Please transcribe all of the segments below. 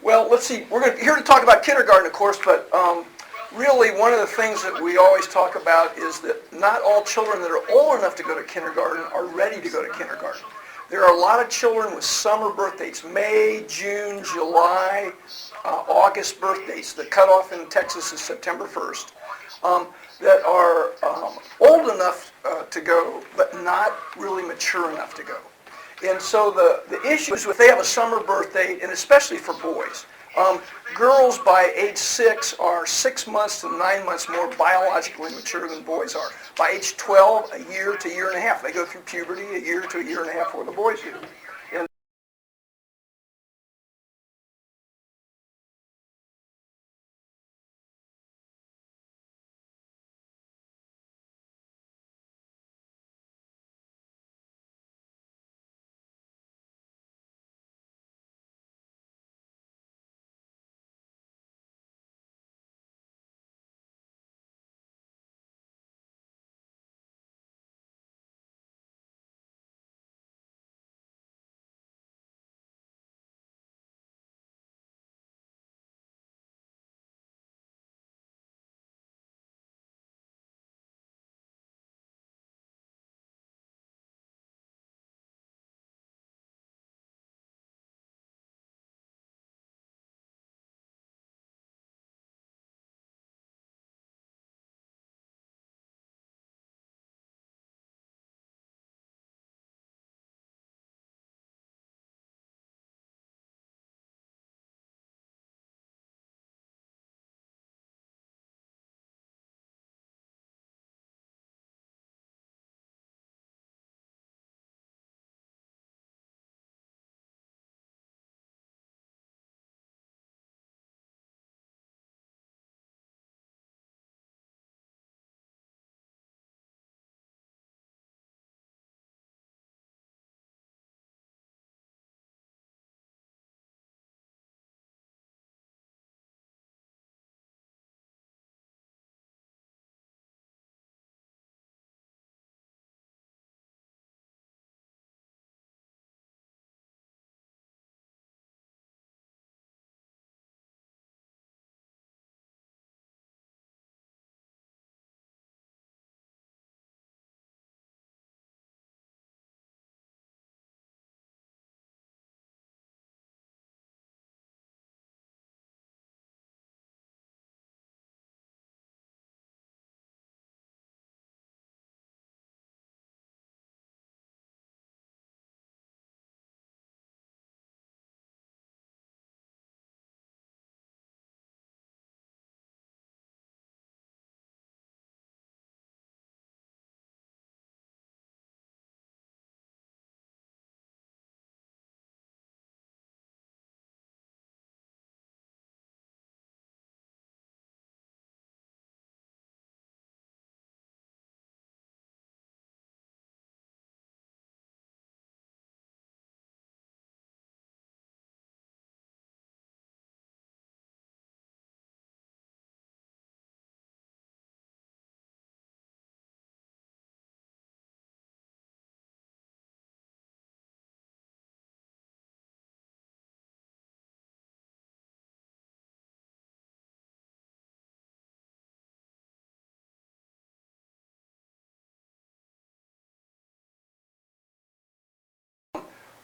Well, let's see. We're here to talk about kindergarten, of course, but really one of the things that we always talk about is that not all children that are old enough to go to kindergarten are ready to go to kindergarten. There are a lot of children with summer birth dates, May, June, July, August birth dates. The cutoff in Texas is September 1st, that are old enough to go, but not really mature enough to go. And so the issue is if they have a summer birth date, and especially for boys. Girls by age 6 are 6 months to 9 months more biologically mature than boys are. By age 12, a year to a year and a half. They go through puberty a year to a year and a half, where the boys do. And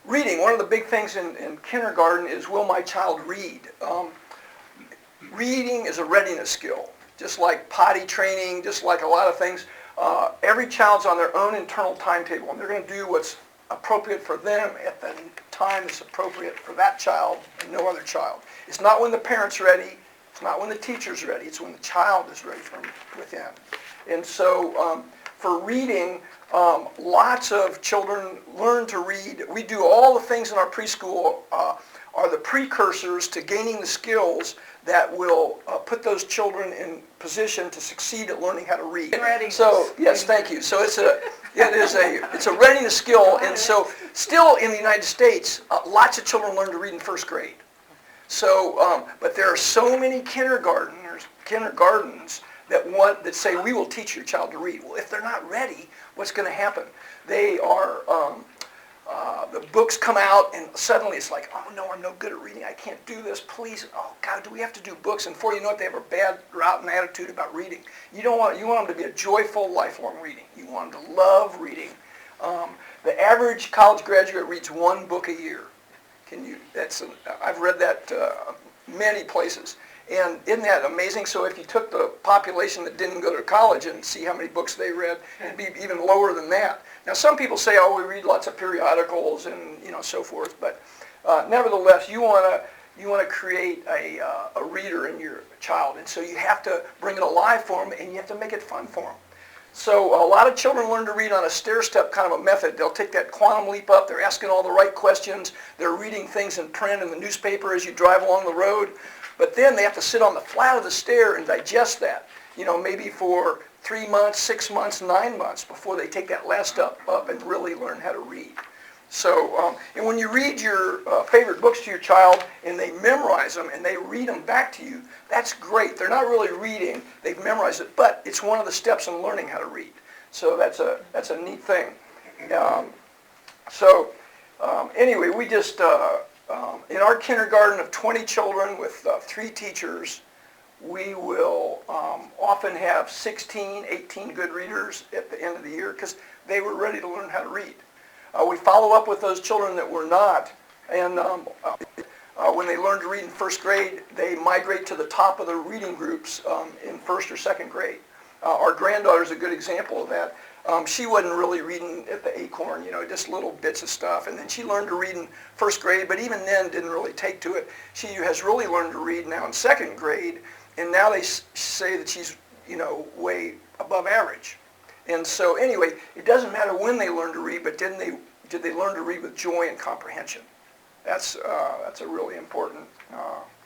reading, one of the big things in kindergarten is, will my child read? Reading is a readiness skill, just like potty training, just like a lot of things. Every child's on their own internal timetable, and they're going to do what's appropriate for them at the time that's appropriate for that child and no other child. It's not when the parent's ready, it's not when the teacher's ready, it's when the child is ready from within. And so for reading, lots of children learn to read. We do all the things in our preschool are the precursors to gaining the skills that will put those children in position to succeed at learning how to read. So yes, thank you. So it's a readiness skill, and so still in the United States, lots of children learn to read in first grade. So, but there are so many kindergartens that say, we will teach your child to read. Well, if they're not ready, what's going to happen? They are the books come out, and suddenly it's like, oh no, I'm no good at reading. I can't do this. Please, oh God, do we have to do books? And before you know it, they have a bad rotten attitude about reading. You want them to be a joyful, lifelong reading. You want them to love reading. The average college graduate reads one book a year. I've read that many places. And isn't that amazing? So if you took the population that didn't go to college and see how many books they read, it'd be even lower than that. Now some people say, oh, we read lots of periodicals and so forth, but nevertheless, you want to create a reader in your child, and so you have to bring it alive for them, and you have to make it fun for them. So a lot of children learn to read on a stair-step kind of a method. They'll take that quantum leap up. They're asking all the right questions. They're reading things in print in the newspaper as you drive along the road. But then they have to sit on the flat of the stair and digest that, maybe for 3 months, 6 months, 9 months before they take that last step up and really learn how to read. So, and when you read your favorite books to your child and they memorize them and they read them back to you, that's great. They're not really reading, they've memorized it, but it's one of the steps in learning how to read. So that's a neat thing. Anyway, we just, in our kindergarten of 20 children with 3 teachers, we will often have 16, 18 good readers at the end of the year because they were ready to learn how to read. We follow up with those children that were not, and when they learn to read in first grade, they migrate to the top of the reading groups in first or second grade. Our granddaughter is a good example of that. She wasn't really reading at the Acorn, just little bits of stuff, and then she learned to read in first grade, but even then didn't really take to it. She has really learned to read now in second grade, and now they say that she's, way above average. And so anyway, it doesn't matter when they learn to read, but did they learn to read with joy and comprehension? That's a really important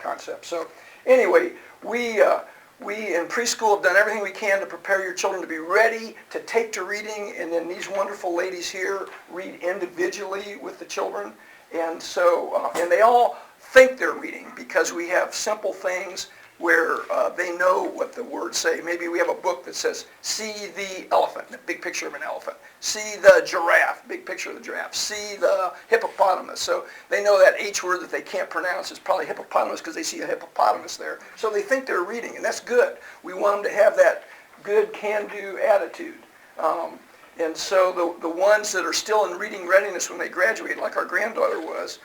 concept. So anyway, we in preschool have done everything we can to prepare your children to be ready to take to reading, and then these wonderful ladies here read individually with the children. And so, and they all think they're reading because we have simple things where they know what the words say. Maybe we have a book that says, see the elephant, a big picture of an elephant. See the giraffe, big picture of the giraffe. See the hippopotamus. So they know that H word that they can't pronounce is probably hippopotamus because they see a hippopotamus there. So they think they're reading, and that's good. We want them to have that good can-do attitude. And so the ones that are still in reading readiness when they graduate, like our granddaughter was,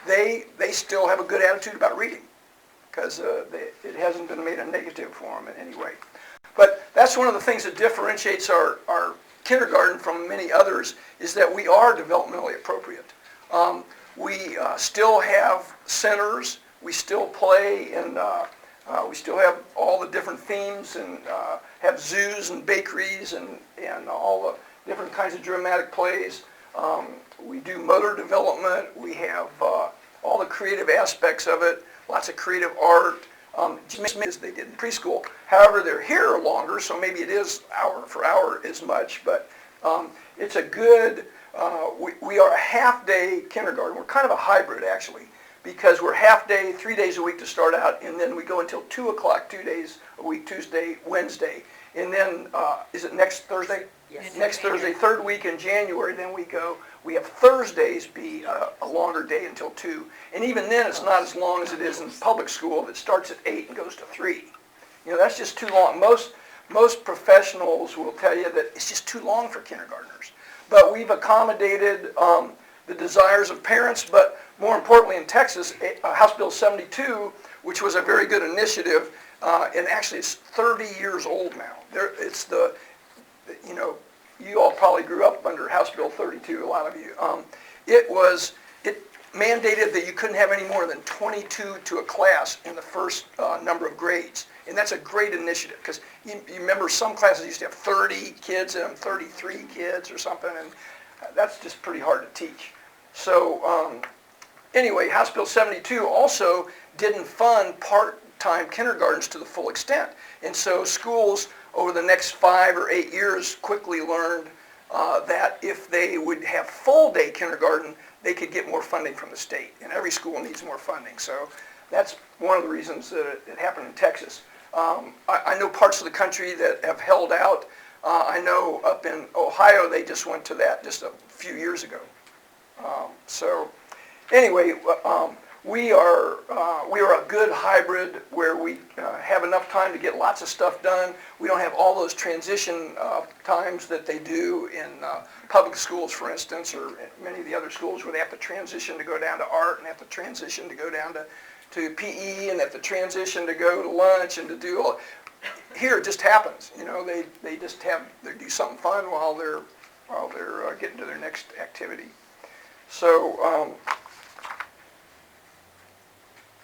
they still have a good attitude about reading, because it hasn't been made a negative for them in any way. But that's one of the things that differentiates our kindergarten from many others, is that we are developmentally appropriate. We still have centers, we still play, and we still have all the different themes, and have zoos and bakeries and all the different kinds of dramatic plays. We do motor development, we have all the creative aspects of it, lots of creative art, as they did in preschool. However, they're here longer, so maybe it is hour for hour as much, but it's a good, we are a half-day kindergarten. We're kind of a hybrid, actually, because we're half-day, 3 days a week to start out, and then we go until 2 o'clock, 2 days a week, Tuesday, Wednesday. And then, is it next Thursday? Yes. Next Thursday, third week in January, then we have Thursdays be a longer day until 2. And even then, it's not as long as it is in public school that starts at 8 and goes to 3. That's just too long. Most professionals will tell you that it's just too long for kindergartners. But we've accommodated the desires of parents, but more importantly in Texas, House Bill 72, which was a very good initiative, and actually it's 30 years old now. You all probably grew up under House Bill 32, a lot of you. It mandated that you couldn't have any more than 22 to a class in the first number of grades. And that's a great initiative, because you remember some classes used to have 30 kids in them, 33 kids or something, and that's just pretty hard to teach. So anyway, House Bill 72 also didn't fund part-time kindergartens to the full extent. And so schools over the next 5 or 8 years quickly learned that if they would have full-day kindergarten, they could get more funding from the state. And every school needs more funding. So that's one of the reasons that it happened in Texas. I know parts of the country that have held out. I know up in Ohio, they just went to that just a few years ago. So anyway, we are a good hybrid where we have enough time to get lots of stuff done. We don't have all those transition times that they do in public schools, for instance, or many of the other schools where they have to transition to go down to art and have to transition to go down to PE and have to transition to go to lunch and to do all. Here it just happens. You know, they just they do something fun while they're getting to their next activity. So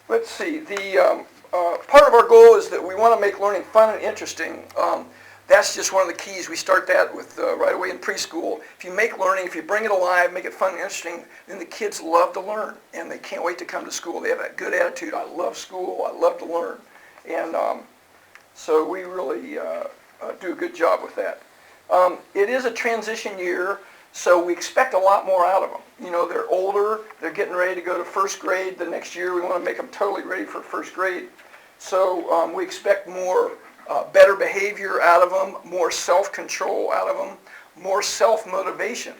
let's see. The part of our goal is that we want to make learning fun and interesting. That's just one of the keys. We start that with right away in preschool. If you make learning, if you bring it alive, make it fun and interesting, then the kids love to learn, and they can't wait to come to school. They have that good attitude. I love school. I love to learn. And so we really do a good job with that. It is a transition year, so we expect a lot more out of them. You know, they're older. They're getting ready to go to first grade the next year. We want to make them totally ready for first grade. So we expect more better behavior out of them, more self-control out of them, more self-motivation,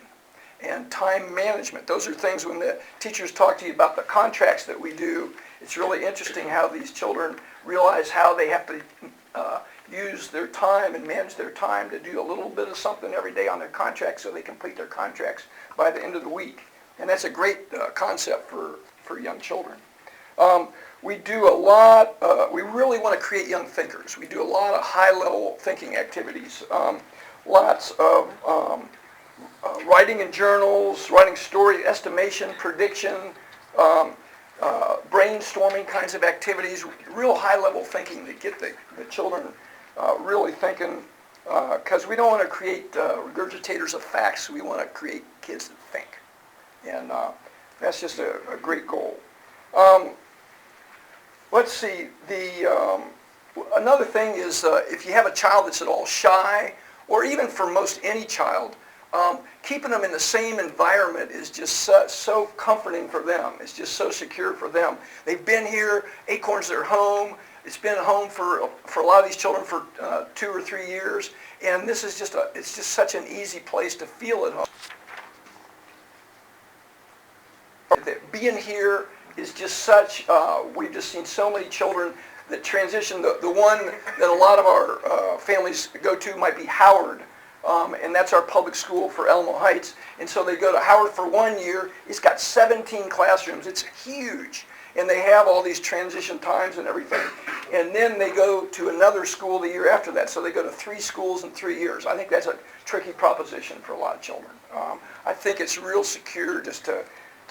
and time management. Those are things when the teachers talk to you about the contracts that we do. It's really interesting how these children realize how they have to use their time and manage their time to do a little bit of something every day on their contract so they complete their contracts by the end of the week. And that's a great concept for young children. We do a lot, we really want to create young thinkers. We do a lot of high-level thinking activities. Lots of writing in journals, writing story, estimation, prediction, brainstorming kinds of activities, real high-level thinking that get the children really thinking, because we don't want to create regurgitators of facts. We want to create kids that think. And that's just a great goal. Let's see, another thing is if you have a child that's at all shy, or even for most any child, keeping them in the same environment is just so comforting for them. It's just so secure for them. They've been here, Acorn's their home. It's been home for a lot of these children for 2 or 3 years, and this is it's just such an easy place to feel at home. Being here is just such, we've just seen so many children that transition. The one that a lot of our families go to might be Howard, and that's our public school for Alamo Heights. And so they go to Howard for 1 year. It's got 17 classrooms. It's huge. And they have all these transition times and everything. And then they go to another school the year after that. So they go to 3 schools in 3 years. I think that's a tricky proposition for a lot of children. I think it's real secure just to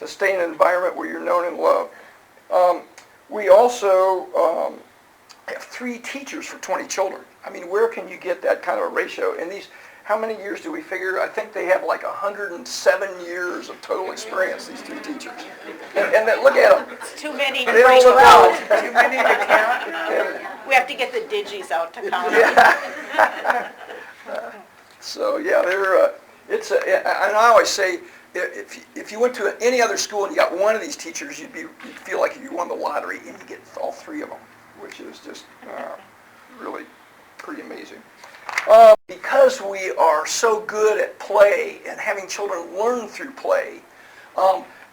stay in an environment where you're known and loved. We also have 3 teachers for 20 children. I mean, where can you get that kind of a ratio? And how many years do we figure? I think they have like 107 years of total experience, these 3 teachers. And then, look at them. It's too many to They don't break look out. old. Too many to count. We have to get the digis out to count. Yeah. So yeah, and I always say, if you went to any other school and you got one of these teachers, you'd feel like you won the lottery, and you get all 3 of them, which is just really pretty amazing. Because we are so good at play and having children learn through play,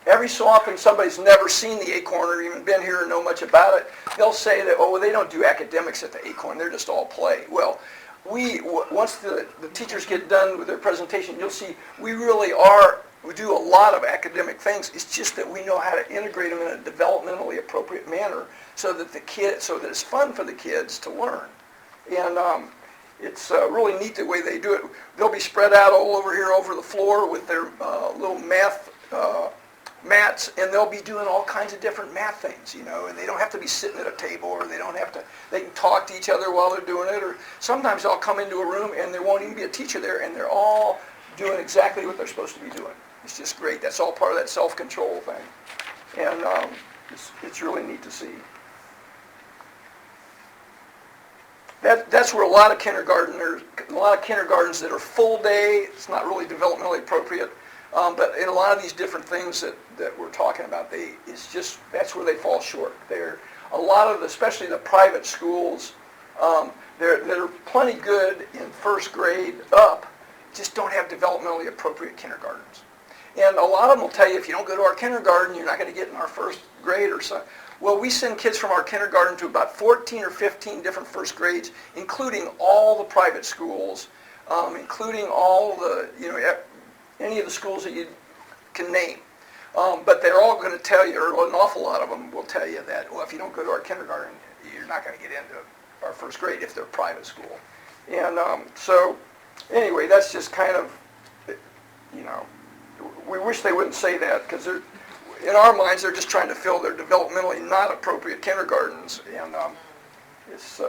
every so often somebody's never seen the Acorn or even been here or know much about it, they'll say that, oh, well, they don't do academics at the Acorn, they're just all play. Well, once the teachers get done with their presentation, you'll see we do a lot of academic things. It's just that we know how to integrate them in a developmentally appropriate manner so that it's fun for the kids to learn. And it's really neat the way they do it. They'll be spread out all over here over the floor with their little math mats, and they'll be doing all kinds of different math things, you know, and they don't have to be sitting at a table, or they can talk to each other while they're doing it, or sometimes they'll come into a room and there won't even be a teacher there, and they're all doing exactly what they're supposed to be doing. It's just great. That's all part of that self-control thing. And it's really neat to see. That's where a lot of kindergartens that are full day, it's not really developmentally appropriate, but in a lot of these different things that we're talking about, that's where they fall short. A lot of, especially the private schools, they're plenty good in first grade up, just don't have developmentally appropriate kindergartens. And a lot of them will tell you, if you don't go to our kindergarten, you're not going to get in our first grade or so. Well, we send kids from our kindergarten to about 14 or 15 different first grades, including all the private schools, including all the, any of the schools that you can name. But they're all going to tell you, or an awful lot of them will tell you that, well, if you don't go to our kindergarten, you're not going to get into our first grade if they're private school. And so, anyway, that's just kind of, we wish they wouldn't say that, because in our minds, they're just trying to fill their developmentally not appropriate kindergartens. And it's,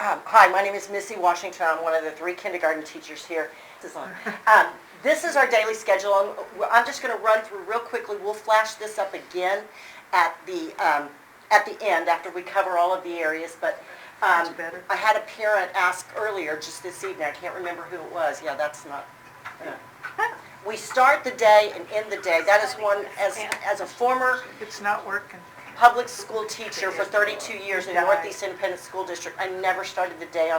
Hi, my name is Missy Washington. I'm one of the 3 kindergarten teachers here. This is on. This is our daily schedule. I'm just going to run through real quickly. We'll flash this up again at the end after we cover all of the areas. But I had a parent ask earlier just this evening. I can't remember who it was. Yeah, that's not. We start the day and end the day. That is one as a former. It's not working. Public school teacher for 32 years in Northeast Independent School District. I never started the day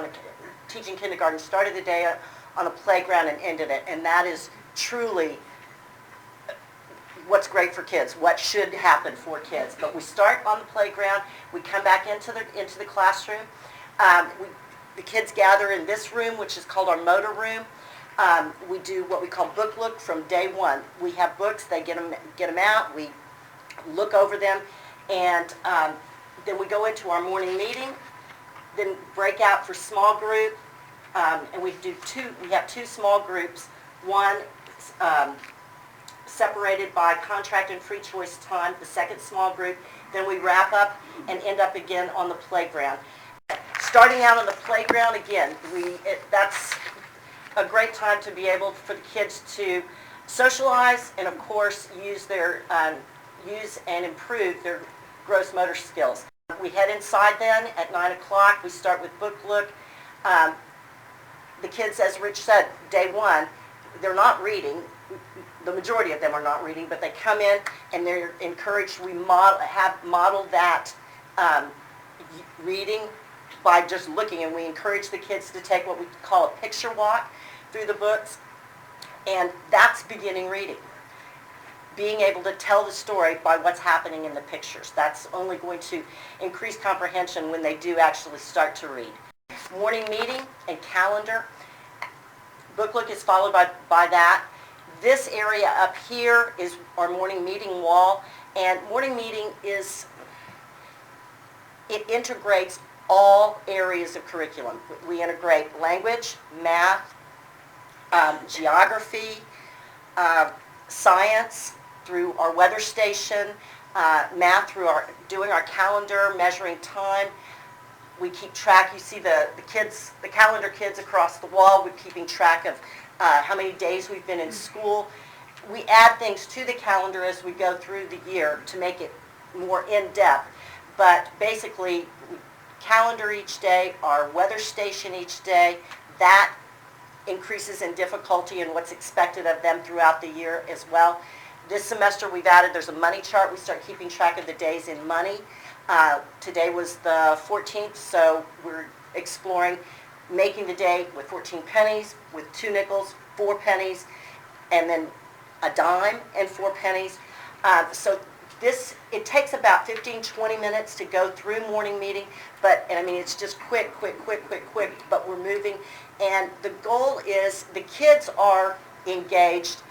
teaching kindergarten, started the day on a playground and ended it. And that is truly what's great for kids, what should happen for kids. But we start on the playground, we come back into the classroom. The kids gather in this room, which is called our motor room. We do what we call book look from day one. We have books, they get them out, we look over them. And then we go into our morning meeting, then break out for small group, and we have 2 small groups, one separated by contract and free choice time, the second small group, then we wrap up and end up again on the playground. Starting out on the playground again, that's a great time to be able for the kids to socialize and of course use and improve their gross motor skills. We head inside then at 9 o'clock. We start with book look. The kids, as Rich said, day one, they're not reading. The majority of them are not reading, but they come in and they're encouraged. We model that reading by just looking, and we encourage the kids to take what we call a picture walk through the books, and that's beginning reading. Being able to tell the story by what's happening in the pictures. That's only going to increase comprehension when they do actually start to read. Morning meeting and calendar. Book look is followed by that. This area up here is our morning meeting wall, and morning meeting it integrates all areas of curriculum. We integrate language, math, geography, science, through our weather station, math through doing our calendar, measuring time. We keep track. You see the calendar kids across the wall. We're keeping track of how many days we've been in school. We add things to the calendar as we go through the year to make it more in-depth. But basically, we calendar each day, our weather station each day. That increases in difficulty and what's expected of them throughout the year as well. This semester we've added, there's a money chart. We start keeping track of the days in money. Today was the 14th, so we're exploring making the day with 14 pennies, with 2 nickels, 4 pennies, and then a dime and 4 pennies. So it takes about 15-20 minutes to go through morning meeting, and I mean it's just quick, but we're moving. And the goal is the kids are engaged.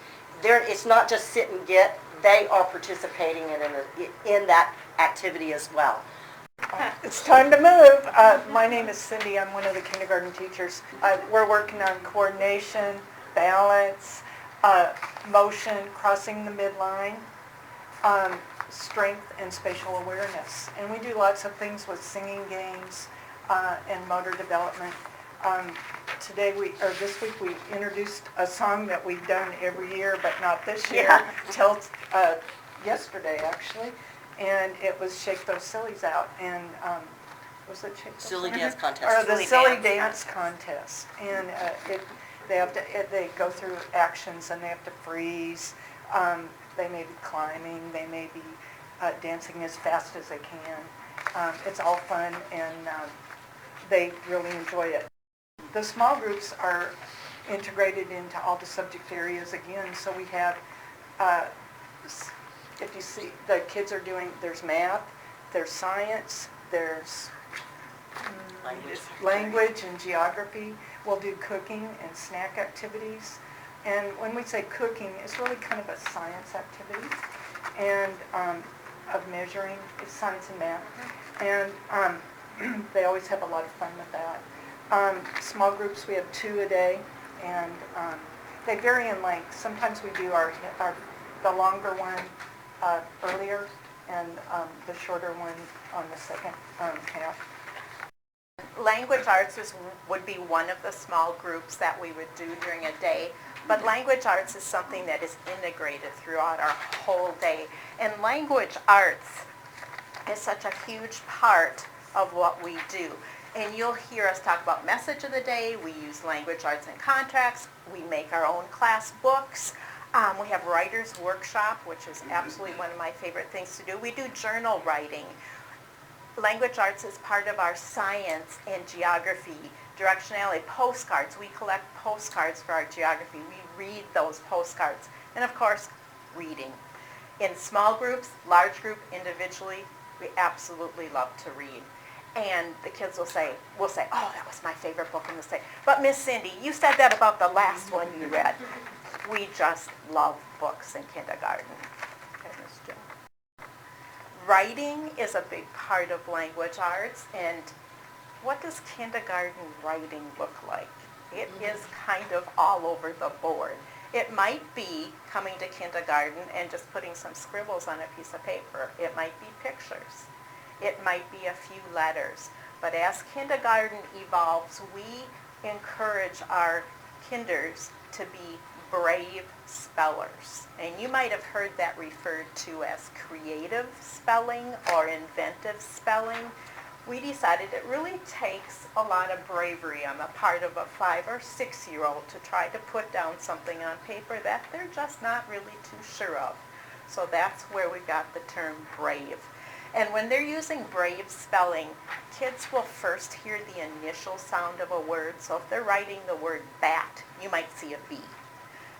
It's not just sit and get, they are participating in that activity as well. It's time to move. My name is Cindy. I'm one of the kindergarten teachers. We're working on coordination, balance, motion, crossing the midline, strength, and spatial awareness. And we do lots of things with singing games and motor development. This week we introduced a song that we've done every year, but not this year, till yesterday actually, and it was Shake Those Sillies Out, and was it Shake Those Silly Dance Contest. Or the Silly Dance Contest, and they go through actions and they have to freeze. They may be climbing, they may be dancing as fast as they can. It's all fun, and they really enjoy it. The small groups are integrated into all the subject areas again, so we have, if you see, the kids are doing, there's math, there's science, there's language and geography. We'll do cooking and snack activities. And when we say cooking, it's really kind of a science activity, and of measuring, it's science and math. And they always have a lot of fun with that. Small groups, we have 2 a day, and they vary in length. Sometimes we do the longer one earlier, and the shorter one on the second half. Language arts would be one of the small groups that we would do during a day. But language arts is something that is integrated throughout our whole day. And language arts is such a huge part of what we do. And you'll hear us talk about message of the day. We use language arts and contracts. We make our own class books. We have writer's workshop, which is absolutely one of my favorite things to do. We do journal writing. Language arts is part of our science and geography, directionality, postcards. We collect postcards for our geography. We read those postcards. And of course, reading. In small groups, large group, individually, we absolutely love to read. And the kids will say, oh, that was my favorite book in the day. But Miss Cindy, you said that about the last one you read. We just love books in kindergarten. Okay, Miss Jo. Writing is a big part of language arts, and what does kindergarten writing look like? It is kind of all over the board. It might be coming to kindergarten and just putting some scribbles on a piece of paper. It might be pictures. It might be a few letters. But as kindergarten evolves, we encourage our kinders to be brave spellers. And you might have heard that referred to as creative spelling or inventive spelling. We decided it really takes a lot of bravery on the part of a 5 or 6-year-old to try to put down something on paper that they're just not really too sure of. So that's where we got the term brave. And when they're using brave spelling, kids will first hear the initial sound of a word. So if they're writing the word bat, you might see a B.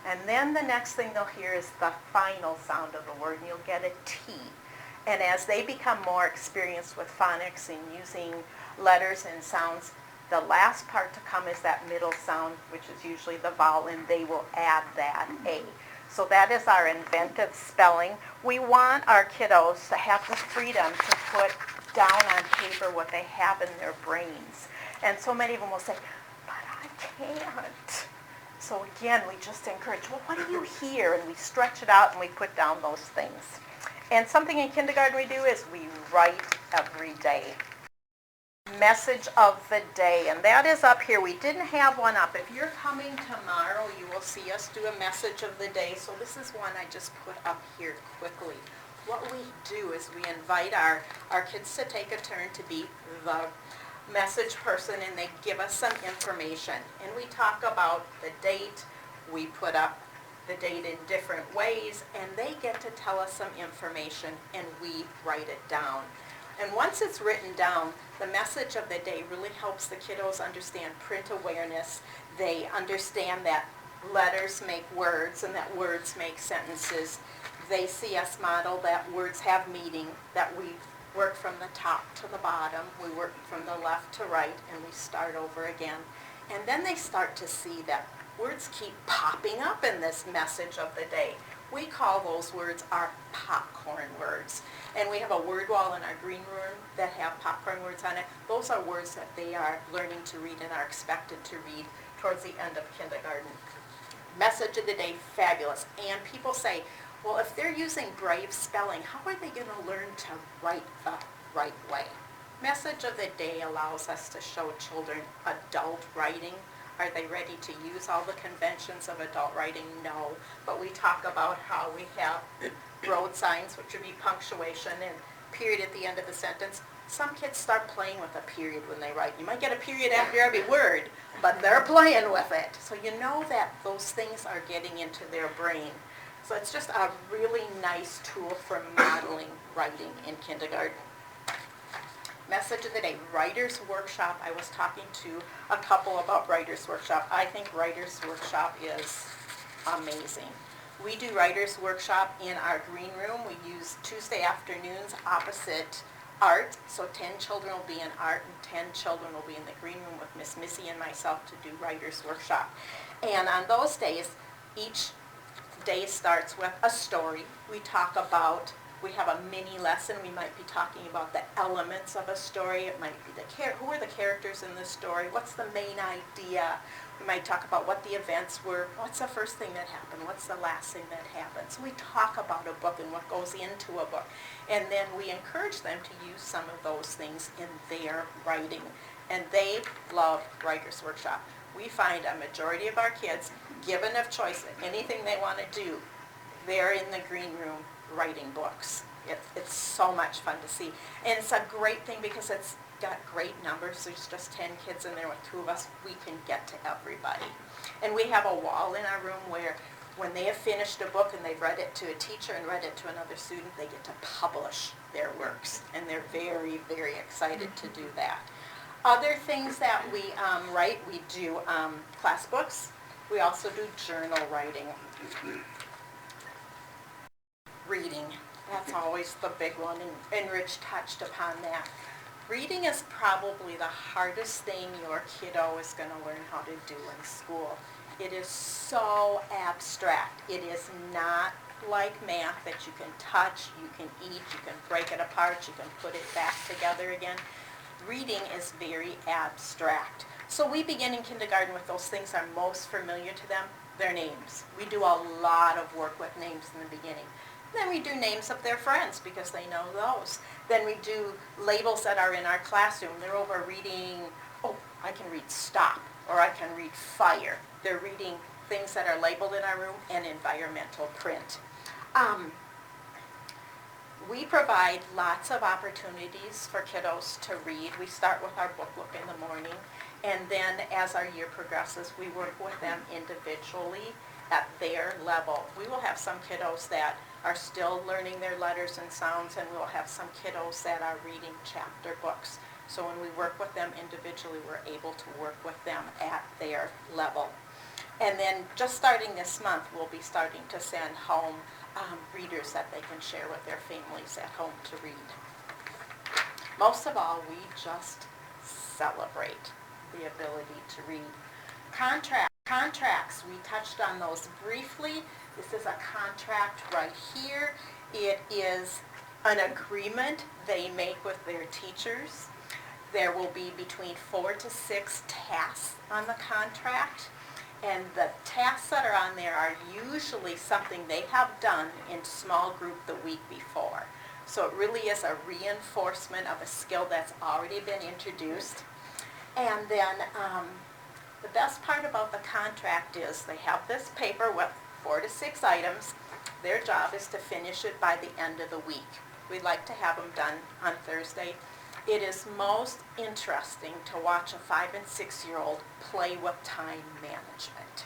And then the next thing they'll hear is the final sound of the word, and you'll get a T. And as they become more experienced with phonics and using letters and sounds, the last part to come is that middle sound, which is usually the vowel, and they will add that A. So that is our inventive spelling. We want our kiddos to have the freedom to put down on paper what they have in their brains. And so many of them will say, but I can't. So again, we just encourage, well, what do you hear? And we stretch it out and we put down those things. And something in kindergarten we do is we write every day. Message of the day, and that is up here. We didn't have one up. If you're coming tomorrow, you will see us do a message of the day. So this is one I just put up here quickly. What we do is we invite our kids to take a turn to be the message person, and they give us some information. And we talk about the date. We put up the date in different ways, and they get to tell us some information, and we write it down. And once it's written down, the message of the day really helps the kiddos understand print awareness. They understand that letters make words and that words make sentences. They see us model that words have meaning, that we work from the top to the bottom, we work from the left to right, and we start over again. And then they start to see that words keep popping up in this message of the day. We call those words our popcorn words. And we have a word wall in our green room that have popcorn words on it. Those are words that they are learning to read and are expected to read towards the end of kindergarten. Message of the day, fabulous. And people say, well, if they're using brave spelling, how are they going to learn to write the right way? Message of the day allows us to show children adult writing. Are they ready to use all the conventions of adult writing? No. But we talk about how we have road signs, which would be punctuation and period at the end of the sentence. Some kids start playing with a period when they write. You might get a period after every word, but they're playing with it. So you know that those things are getting into their brain. So it's just a really nice tool for modeling writing in kindergarten. Message of the day, Writer's Workshop. I was talking to a couple about Writer's Workshop. I think Writer's Workshop is amazing. We do Writer's Workshop in our green room. We use Tuesday afternoons opposite art. So 10 children will be in art and 10 children will be in the green room with Miss Missy and myself to do Writer's Workshop. And on those days, each day starts with a story. We have a mini lesson. We might be talking about the elements of a story. It might be who are the characters in the story? What's the main idea? We might talk about what the events were. What's the first thing that happened? What's the last thing that happened? So we talk about a book and what goes into a book. And then we encourage them to use some of those things in their writing. and they love Riker's Workshop. We find a majority of our kids, given of choice, anything they want to do, they're in the green room writing books. It's so much fun to see. And it's a great thing because it's got great numbers. There's just 10 kids in there with 2 of us. We can get to everybody. And we have a wall in our room where when they have finished a book and they've read it to a teacher and read it to another student, they get to publish their works. And they're very, very excited to do that. Other things that we write, we do class books. We also do journal writing. Reading, that's always the big one, and Rich touched upon that. Reading is probably the hardest thing your kiddo is going to learn how to do in school. It is so abstract. It is not like math that you can touch, you can eat, you can break it apart, you can put it back together again. Reading is very abstract. So we begin in kindergarten with those things that are most familiar to them, their names. We do a lot of work with names in the beginning. Then we do names of their friends because they know those. Then we do labels that are in our classroom. They're over reading, oh, I can read stop, or I can read fire. They're reading things that are labeled in our room and environmental print. We provide lots of opportunities for kiddos to read. We start with our book look in the morning, and then as our year progresses, we work with them individually at their level. We will have some kiddos that are still learning their letters and sounds, and we'll have some kiddos that are reading chapter books. So when we work with them individually, we're able to work with them at their level. And then just starting this month, we'll be starting to send home readers that they can share with their families at home to read. Most of all, we just celebrate the ability to read. Contracts, we touched on those briefly. This is a contract right here. It is an agreement they make with their teachers. There will be between 4 to 6 tasks on the contract. And the tasks that are on there are usually something they have done in small group the week before. So it really is a reinforcement of a skill that's already been introduced. And then the best part about the contract is they have this paper with 4 to 6 items. Their job is to finish it by the end of the week. We'd like to have them done on Thursday. It is most interesting to watch a 5- and 6-year-old play with time management.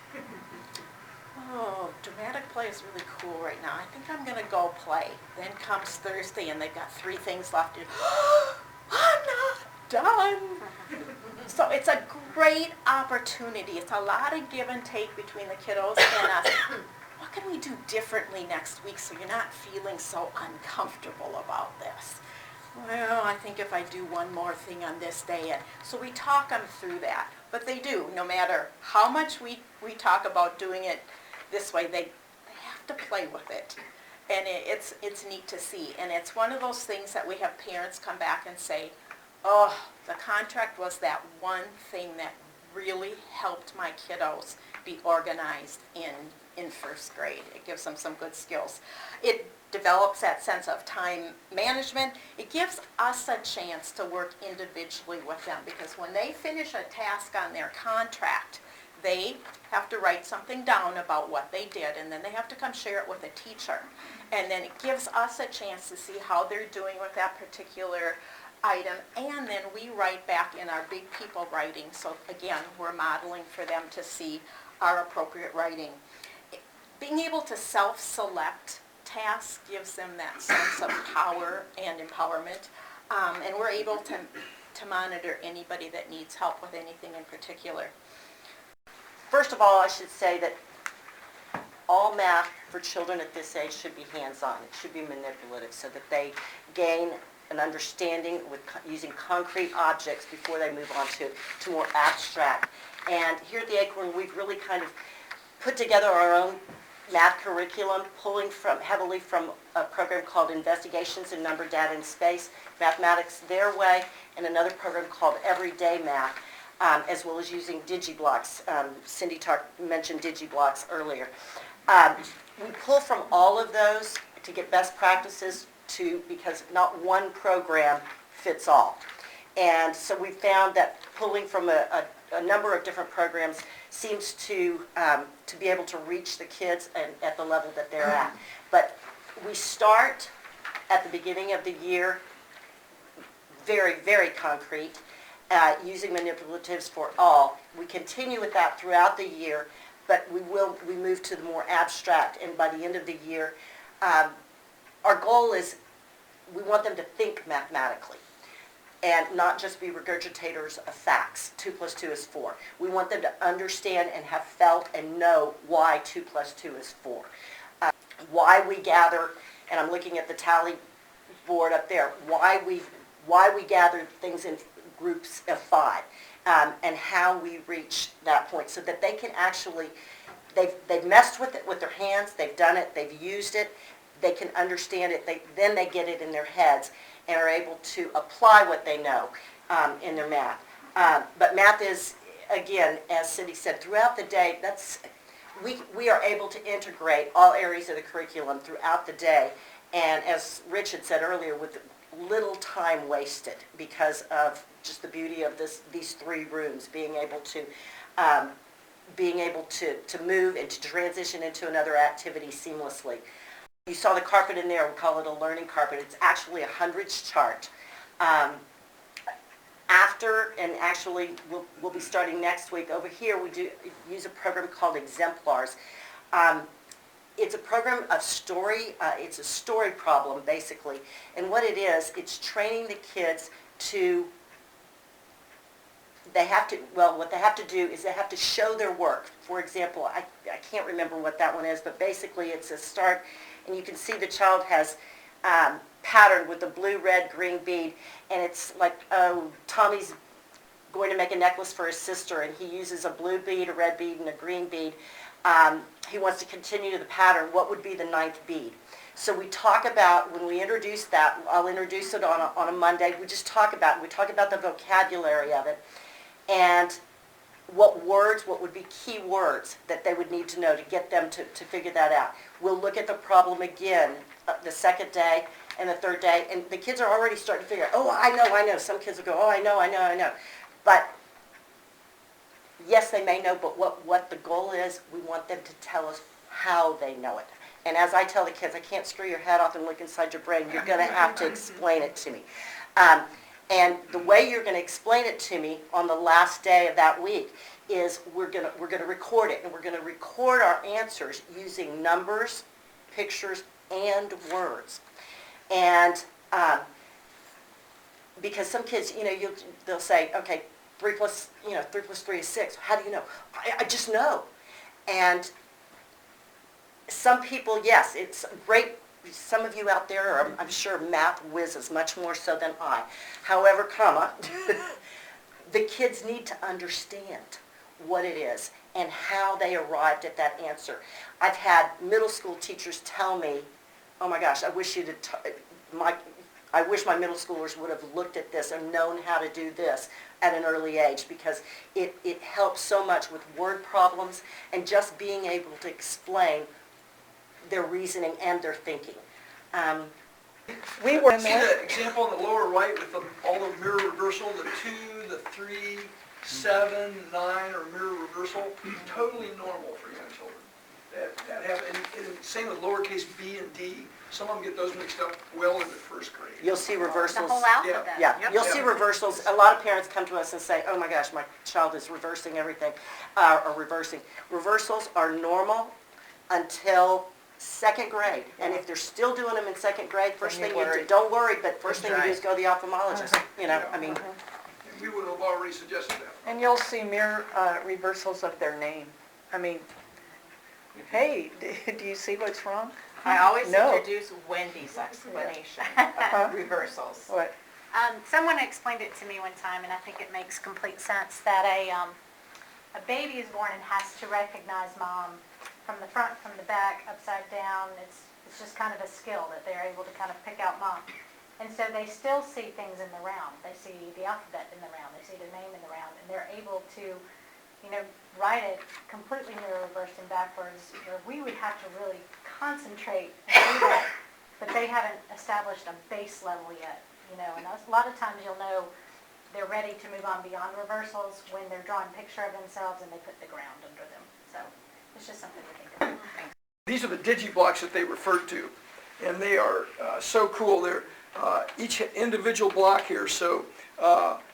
Oh, dramatic play is really cool right now. I think I'm going to go play. Then comes Thursday and they've got 3 things left to do. I'm not done. So it's a great opportunity. It's a lot of give and take between the kiddos and us. What can we do differently next week so you're not feeling so uncomfortable about this? Well, I think if I do one more thing on this day, and so we talk them through that. But they do, no matter how much we talk about doing it this way, they have to play with it. And it's neat to see. And it's one of those things that we have parents come back and say, oh, the contract was that one thing that really helped my kiddos be organized in first grade. It gives them some good skills. It develops that sense of time management. It gives us a chance to work individually with them because when they finish a task on their contract, they have to write something down about what they did, and then they have to come share it with a teacher. And then it gives us a chance to see how they're doing with that particular item, and then we write back in our big people writing. So again, we're modeling for them to see our appropriate writing. Being able to self-select tasks gives them that sense of power and empowerment, and we're able to monitor anybody that needs help with anything in particular. First of all, I should say that all math for children at this age should be hands-on. It should be manipulative so that they gain an understanding with using concrete objects before they move on to more abstract. And here at the Acorn, we've really kind of put together our own math curriculum, pulling heavily from a program called Investigations in Number, Data, and Space, Mathematics Their Way, and another program called Everyday Math, as well as using DigiBlocks. Cindy mentioned DigiBlocks earlier. We pull from all of those to get best practices because not one program fits all. And so we found that pulling from a number of different programs seems to be able to reach the kids at the level that they're at. But we start at the beginning of the year, very, very concrete, using manipulatives for all. We continue with that throughout the year, but we move to the more abstract, and by the end of the year, our goal is we want them to think mathematically and not just be regurgitators of facts. 2 + 2 is 4. We want them to understand and have felt and know why 2 + 2 is 4. Why we gather, and I'm looking at the tally board up there, why we gather things in groups of 5, and how we reach that point so that they can actually, they've messed with it with their hands, they've done it, they've used it, they can understand it, then they get it in their heads and are able to apply what they know in their math. But math is, again, as Cindy said, throughout the day, we are able to integrate all areas of the curriculum throughout the day, and as Rich had said earlier, with little time wasted because of just the beauty of these 3 rooms, being able to move and to transition into another activity seamlessly. You saw the carpet in there, we call it a learning carpet. It's actually a hundreds chart. Actually we'll be starting next week. Over here we do use a program called Exemplars. It's a program of story, it's a story problem basically. And what it is, it's training the kids to, what they have to do is they have to show their work. For example, I can't remember what that one is, but basically it's a start, and you can see the child has patterned with a blue, red, green bead, and it's like, oh, Tommy's going to make a necklace for his sister, and he uses a blue bead, a red bead, and a green bead. He wants to continue the pattern. What would be the 9th bead? So we talk about, when we introduce that, I'll introduce it on a Monday, we just talk about it. We talk about the vocabulary of it, and what would be key words that they would need to know to get them to figure that out. We'll look at the problem again the 2nd day and the 3rd day, and the kids are already starting to figure out, oh, I know. Some kids will go, oh, I know. But yes, they may know, but what the goal is, we want them to tell us how they know it. And as I tell the kids, I can't screw your head off and look inside your brain. You're going to have to explain it to me. And the way you're going to explain it to me on the last day of that week is we're going to record it, and we're going to record our answers using numbers, pictures, and words. And because some kids, they'll say, okay, 3 plus 3 is 6. How do you know? I just know. And some people, yes, it's great. Some of you out there are, I'm sure, math whizzes, much more so than I. However, the kids need to understand what it is and how they arrived at that answer. I've had middle school teachers tell me, oh my gosh, I wish my middle schoolers would have looked at this and known how to do this at an early age, because it helps so much with word problems and just being able to explain their reasoning and their thinking. We were see the example on the lower right with all the mirror reversal, the 2, the 3, 7, 9 or mirror reversal, totally normal for young children. That happen. And same with lowercase b and d. Some of them get those mixed up well into 1st grade. You'll see reversals. The whole alphabet. Yeah, you'll see reversals. A lot of parents come to us and say, oh my gosh, my child is reversing everything, or reversing. Reversals are normal until 2nd grade. And if they're still doing them in 2nd grade, first thing you do, don't worry, but first thing you do is go to the ophthalmologist. I mean. And we would have already suggested that. And you'll see mirror reversals of their name. I mean, hey, do you see what's wrong? I always No. introduce Wendy's explanation. Reversals. What? Someone explained it to me one time, and I think it makes complete sense, that a baby is born and has to recognize mom from the front, from the back, upside down. It's just kind of a skill that they're able to kind of pick out mom. And so they still see things in the round. They see the alphabet in the round. They see the name in the round, and they're able to, write it completely mirror reversed and backwards, where we would have to really concentrate and do that, but they haven't established a base level yet, and a lot of times you'll know they're ready to move on beyond reversals when they're drawing a picture of themselves and they put the ground under them. So it's just something to think about. These are the digi-blocks that they referred to, and they are so cool. They're each individual block here, so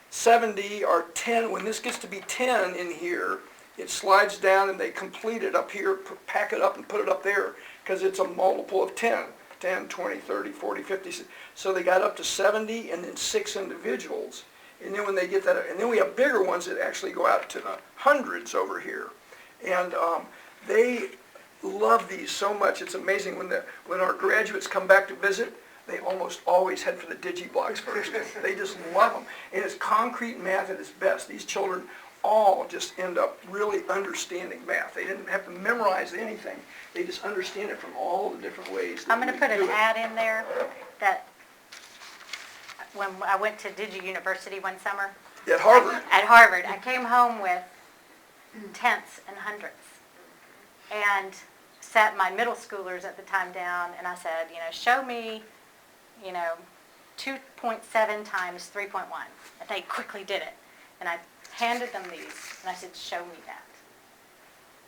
70 or 10. When this gets to be 10 in here, it slides down and they complete it up here, pack it up and put it up there, because it's a multiple of 10. 10, 20, 30, 40, 50. So they got up to 70 and then 6 individuals. And then when they get that, and then we have bigger ones that actually go out to the hundreds over here. And they love these so much. It's amazing. When our graduates come back to visit, they almost always head for the digi-blocks first. They just love them. And it's concrete math at its best. These children all just end up really understanding math. They didn't have to memorize anything. They just understand it from all the different ways. I'm going to put an ad in there that when I went to Digi University one summer, At Harvard. At Harvard, I came home with tenths and hundredths, and sat my middle schoolers at the time down, and I said, show me, 2.7 times 3.1. And they quickly did it, and I handed them these, and I said, show me that.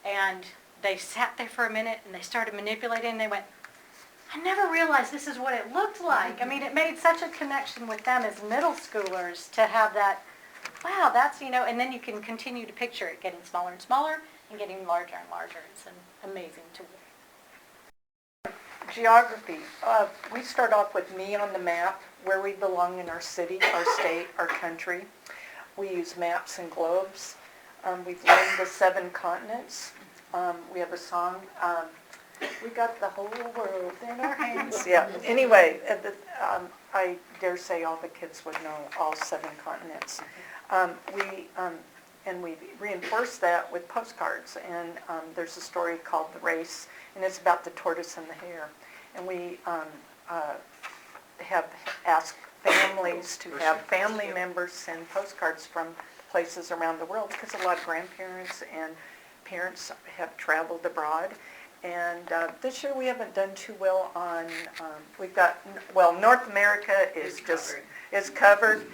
And they sat there for a minute, and they started manipulating, and they went, I never realized this is what it looked like. I mean, it made such a connection with them as middle schoolers to have that, wow, that's, and then you can continue to picture it getting smaller and smaller and getting larger and larger. It's an amazing tool. Geography. We start off with me on the map, where we belong in our city, our state, our country. We use maps and globes. We've learned the 7 continents. We have a song, we got the whole world in our hands. Yeah, anyway, I dare say all the kids would know all 7 continents. And we reinforce that with postcards. And there's a story called The Race, and it's about the tortoise and the hare. And we have asked families to have family members send postcards from places around the world, because a lot of grandparents and parents have traveled abroad. And this year we haven't done too well on, we've got, North America is covered.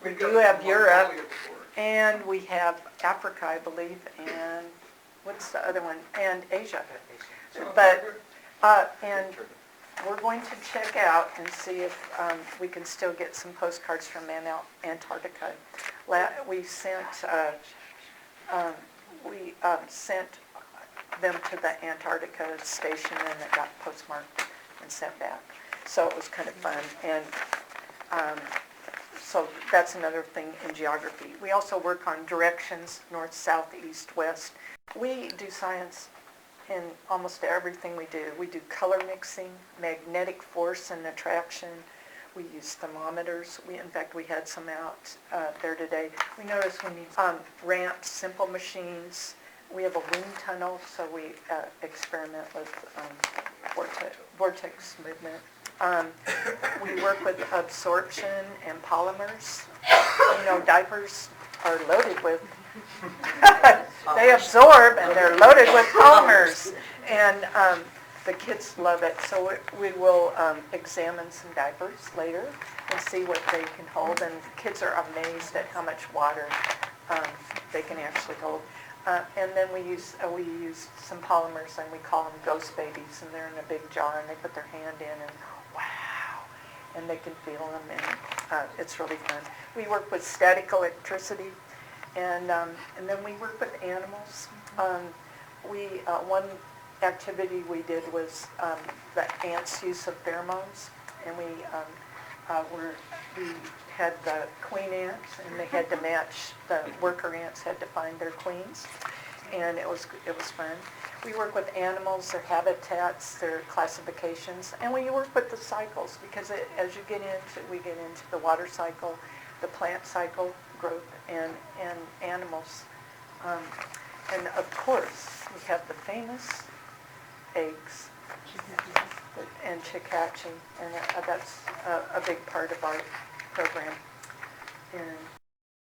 We do have Europe, and we have Africa, I believe, and what's the other one? And Asia. But, and we're going to check out and see if we can still get some postcards from Antarctica. We sent them to the Antarctica station, and it got postmarked and sent back. So it was kind of fun. And so that's another thing in geography. We also work on directions, north, south, east, west. We do science in almost everything we do. We do color mixing, magnetic force and attraction. We use thermometers. In fact, we had some out there today. We noticed we need ramps, simple machines. We have a wind tunnel, so we experiment with vortex movement. We work with absorption and polymers. Diapers are loaded with, they absorb and they're loaded with polymers. And the kids love it, so we will examine some diapers later and see what they can hold. And kids are amazed at how much water they can actually hold. And then we use some polymers, and we call them ghost babies, and they're in a big jar, and they put their hand in, and wow, and they can feel them, and it's really fun. We work with static electricity, and then we work with animals. One activity we did was the ants' use of pheromones, and we had the queen ants, and they had to match, the worker ants had to find their queens, and it was fun. We work with animals, their habitats, their classifications, and we work with the cycles, because as you we get into the water cycle, the plant cycle, growth, and animals. And of course, we have the famous eggs and chick hatching, and that's a big part of our program. And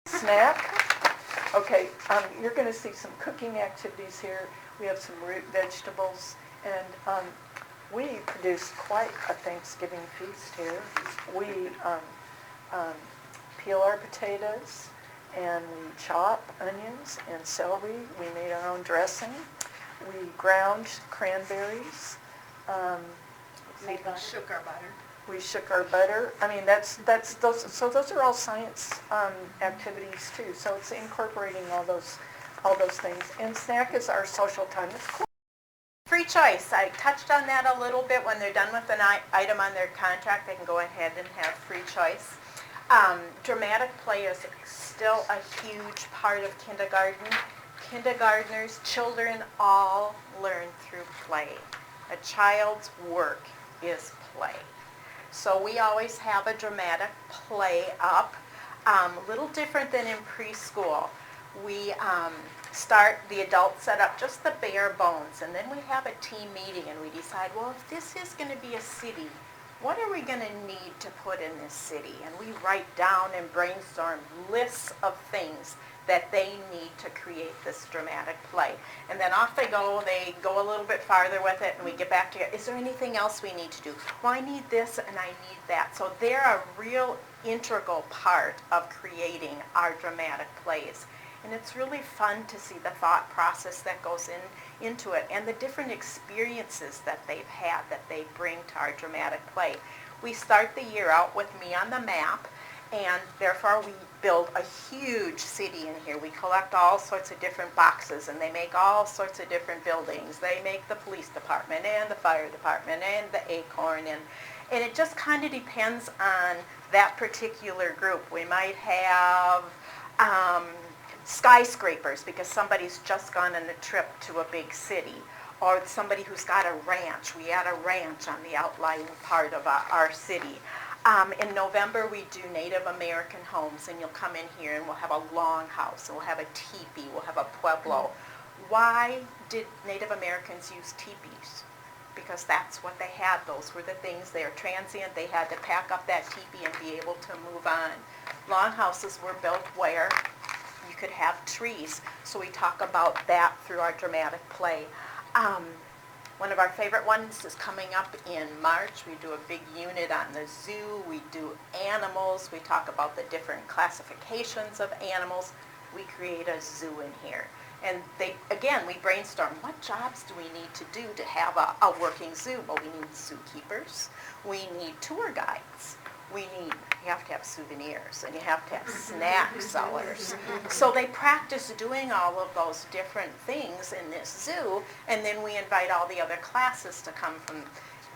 snack, okay, you're going to see some cooking activities here. We have some root vegetables, and we produce quite a Thanksgiving feast here. We peel our potatoes, and we chop onions and celery. We made our own dressing. We ground cranberries. We Shook our butter. We shook our butter. I mean, those are all science activities too. So it's incorporating all those things. And snack is our social time. It's cool. Free choice. I touched on that a little bit. When they're done with an item on their contract, they can go ahead and have free choice. Dramatic play is still a huge part of kindergarten. Kindergartners, children all learn through play. A child's work is play. So we always have a dramatic play up, a little different than in preschool. We the adults set up just the bare bones, and then we have a team meeting and we decide, well, if this is going to be a city, what are we going to need to put in this city? And we write down and brainstorm lists of things that they need to create this dramatic play. And then off they go a little bit farther with it, and we get back to, is there anything else we need to do? Well, I need this and I need that. So they're a real integral part of creating our dramatic plays. And it's really fun to see the thought process that goes into it and the different experiences that they've had that they bring to our dramatic play. We start the year out with Me on the Map, and therefore we build a huge city in here. We collect all sorts of different boxes, and they make all sorts of different buildings. They make the police department and the fire department and the Acorn, and it just kind of depends on that particular group. We might have skyscrapers because somebody's just gone on a trip to a big city, or somebody who's got a ranch. We add a ranch on the outlying part of our city. In November, we do Native American homes, and you'll come in here and we'll have a longhouse, and we'll have a teepee, we'll have a pueblo. Why did Native Americans use teepees? Because that's what they had. Those were the things. They were transient. They had to pack up that teepee and be able to move on. Longhouses were built where you could have trees. So we talk about that through our dramatic play. One of our favorite ones is coming up in March. We do a big unit on the zoo. We do animals. We talk about the different classifications of animals. We create a zoo in here. And we brainstorm, what jobs do we need to do to have a working zoo? Well, we need zookeepers. We need tour guides. You have to have souvenirs, and you have to have snack sellers. So they practice doing all of those different things in this zoo, and then we invite all the other classes to come from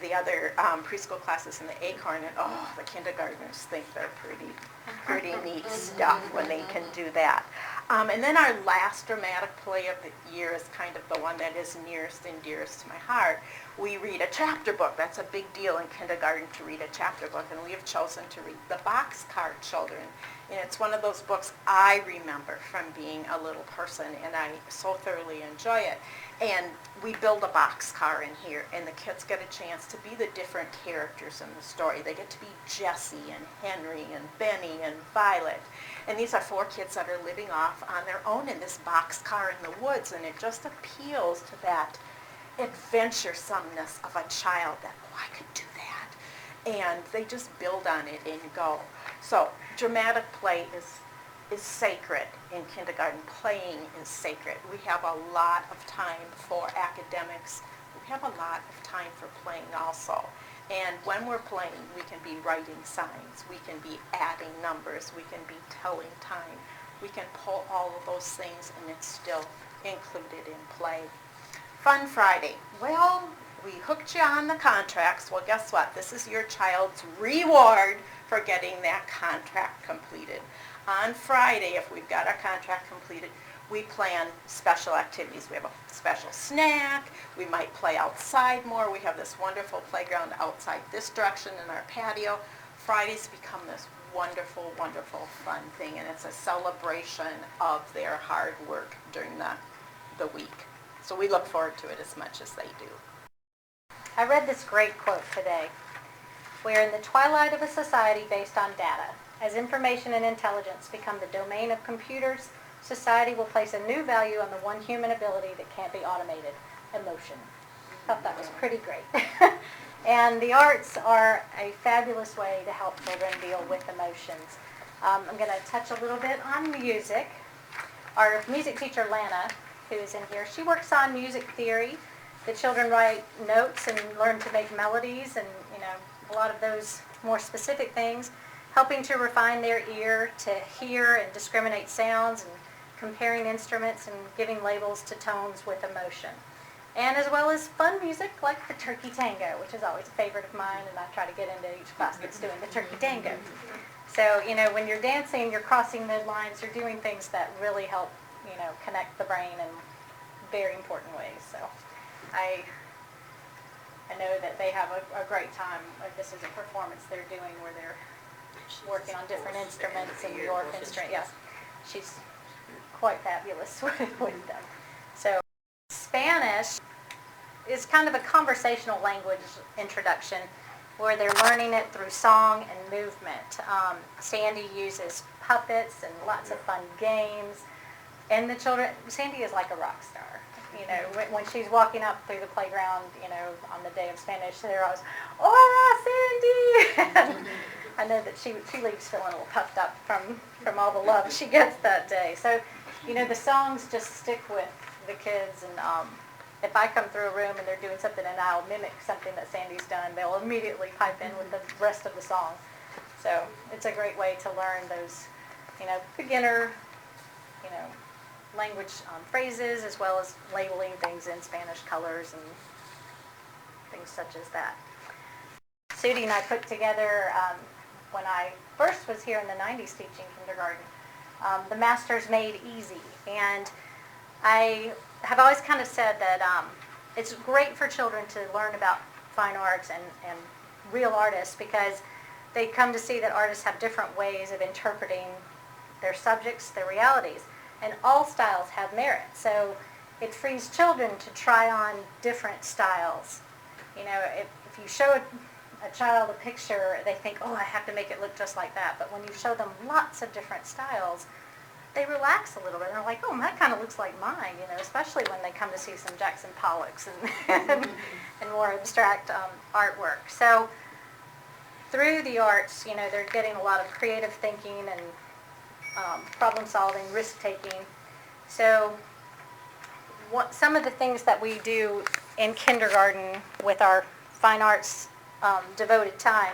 the other preschool classes in the Acorn, and the kindergartners think they're pretty neat stuff when they can do that. And then our last dramatic play of the year is kind of the one that is nearest and dearest to my heart. We read a chapter book. That's a big deal in kindergarten to read a chapter book, and we have chosen to read The Boxcar Children. And it's one of those books I remember from being a little person, and I so thoroughly enjoy it. And we build a boxcar in here, and the kids get a chance to be the different characters in the story. They get to be Jessie and Henry and Benny and Violet. And these are 4 kids that are living off on their own in this boxcar in the woods, and it just appeals to that adventuresomeness of a child that, I could do that. And they just build on it and go. So dramatic play is sacred in kindergarten. Playing is sacred. We have a lot of time for academics. We have a lot of time for playing also. And when we're playing, we can be writing signs. We can be adding numbers. We can be telling time. We can pull all of those things, and it's still included in play. Fun Friday. Well, we hooked you on the contracts. Well, guess what? This is your child's reward for getting that contract completed. On Friday, if we've got our contract completed, we plan special activities. We have a special snack. We might play outside more. We have this wonderful playground outside this direction in our patio. Fridays become this wonderful, wonderful fun thing, and it's a celebration of their hard work during the week. So we look forward to it as much as they do. I read this great quote today. "We are in the twilight of a society based on data. As information and intelligence become the domain of computers, society will place a new value on the one human ability that can't be automated, emotion." I thought that was pretty great. And the arts are a fabulous way to help children deal with emotions. I'm going to touch a little bit on music. Our music teacher, Lana, who is in here, she works on music theory. The children write notes and learn to make melodies and, a lot of those more specific things, helping to refine their ear to hear and discriminate sounds and comparing instruments and giving labels to tones with emotion. And as well as fun music like the turkey tango, which is always a favorite of mine, and I try to get into each class that's doing the turkey tango. So, when you're dancing, you're crossing midlines, you're doing things that really help, connect the brain in very important ways. So I know that they have a great time. This is a performance they're doing where they're working on different instruments and the York instrument. Yes, she's quite fabulous with them. So Spanish is kind of a conversational language introduction where they're learning it through song and movement. Sandy uses puppets and lots of fun games. And the children, Sandy is like a rock star. When she's walking up through the playground, on the day of Spanish, they're always, "Hola, Sandy!" And I know that she leaves feeling a little puffed up from all the love she gets that day. So, the songs just stick with the kids. And if I come through a room and they're doing something and I'll mimic something that Sandy's done, they'll immediately pipe in with the rest of the song. So it's a great way to learn those, beginner, language phrases, as well as labeling things in Spanish colors and things such as that. Sudie and I put together, when I first was here in the 90s teaching kindergarten, the Masters Made Easy. And I have always kind of said that it's great for children to learn about fine arts and real artists, because they come to see that artists have different ways of interpreting their subjects, their realities. And all styles have merit. So it frees children to try on different styles. If you show a child a picture, they think, "Oh, I have to make it look just like that." But when you show them lots of different styles, they relax a little bit. And they're like, "Oh, that kind of looks like mine," especially when they come to see some Jackson Pollocks and more abstract artwork. So through the arts, they're getting a lot of creative thinking and problem solving, risk taking. So some of the things that we do in kindergarten with our fine arts devoted time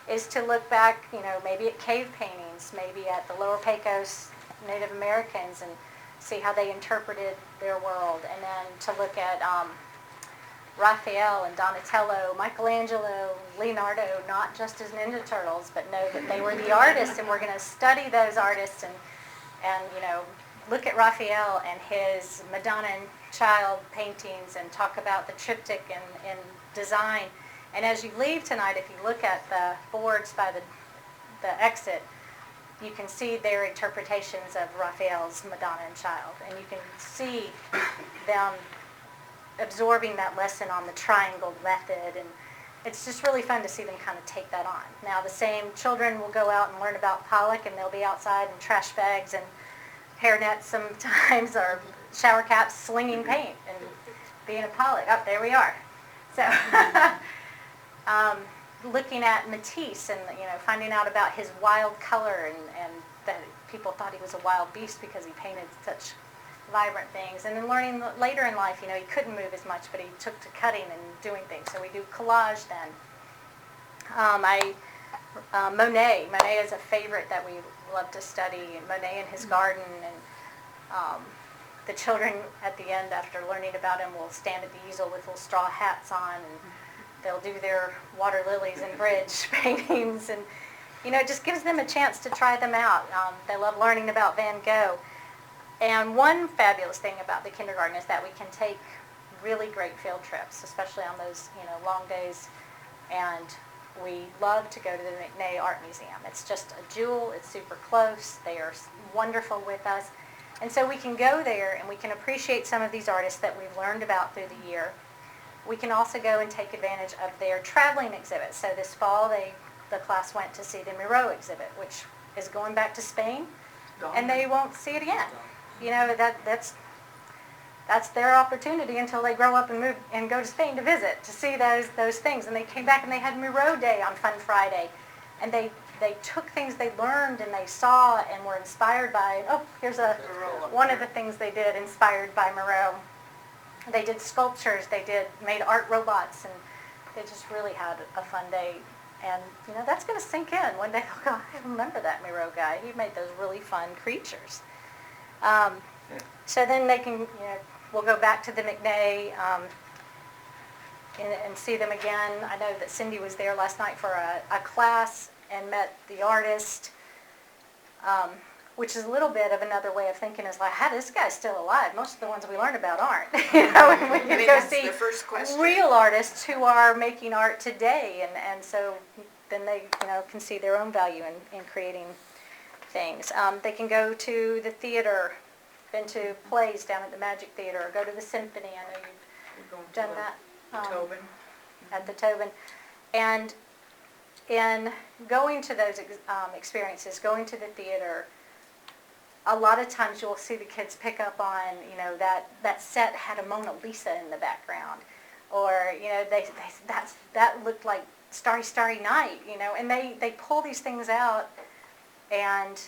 is to look back, maybe at cave paintings, maybe at the Lower Pecos Native Americans, and see how they interpreted their world, and then to look at Raphael and Donatello, Michelangelo, Leonardo, not just as Ninja Turtles, but know that they were the artists, and we're going to study those artists and look at Raphael and his Madonna and Child paintings and talk about the triptych and design. And as you leave tonight, if you look at the boards by the exit, you can see their interpretations of Raphael's Madonna and Child, and you can see them absorbing that lesson on the triangle method, and it's just really fun to see them kind of take that on. Now the same children will go out and learn about Pollock, and they'll be outside in trash bags and hairnets sometimes, or shower caps, slinging paint and being a Pollock. Oh, there we are. So looking at Matisse and finding out about his wild color, and that people thought he was a wild beast because he painted such vibrant things. And then learning later in life, he couldn't move as much, but he took to cutting and doing things. So we do collage then. Monet is a favorite that we love to study. Monet in his garden, and the children at the end, after learning about him, will stand at the easel with little straw hats on, and they'll do their water lilies and bridge paintings, and it just gives them a chance to try them out. They love learning about Van Gogh. And one fabulous thing about the kindergarten is that we can take really great field trips, especially on those long days. And we love to go to the McNay Art Museum. It's just a jewel. It's super close. They are wonderful with us. And so we can go there and we can appreciate some of these artists that we've learned about through the year. We can also go and take advantage of their traveling exhibits. So this fall, the class went to see the Miro exhibit, which is going back to Spain, and they won't see it again. That's their opportunity until they grow up and move and go to Spain to visit, to see those things. And they came back and they had Miro Day on Fun Friday, and they they took things they learned and they saw and were inspired by. Oh, here's one of the things they did, inspired by Moreau. They did sculptures, made art robots, and they just really had a fun day. And, that's going to sink in. One day they'll go, I remember that Moreau guy. He made those really fun creatures. So then they can, we'll go back to the McNay and see them again. I know that Cindy was there last night for a class and met the artist, which is a little bit of another way of thinking, is like, how this guy's still alive? Most of the ones we learn about aren't. And we can go see real artists who are making art today, and so then they can see their own value in creating things. They can go to the theater, been to plays down at the Magic Theater, or go to the symphony. I know you've done that. Tobin. At the Tobin. And in going to those experiences, going to the theater, a lot of times you'll see the kids pick up on, that set had a Mona Lisa in the background. Or, that looked like Starry, Starry Night, and they pull these things out, and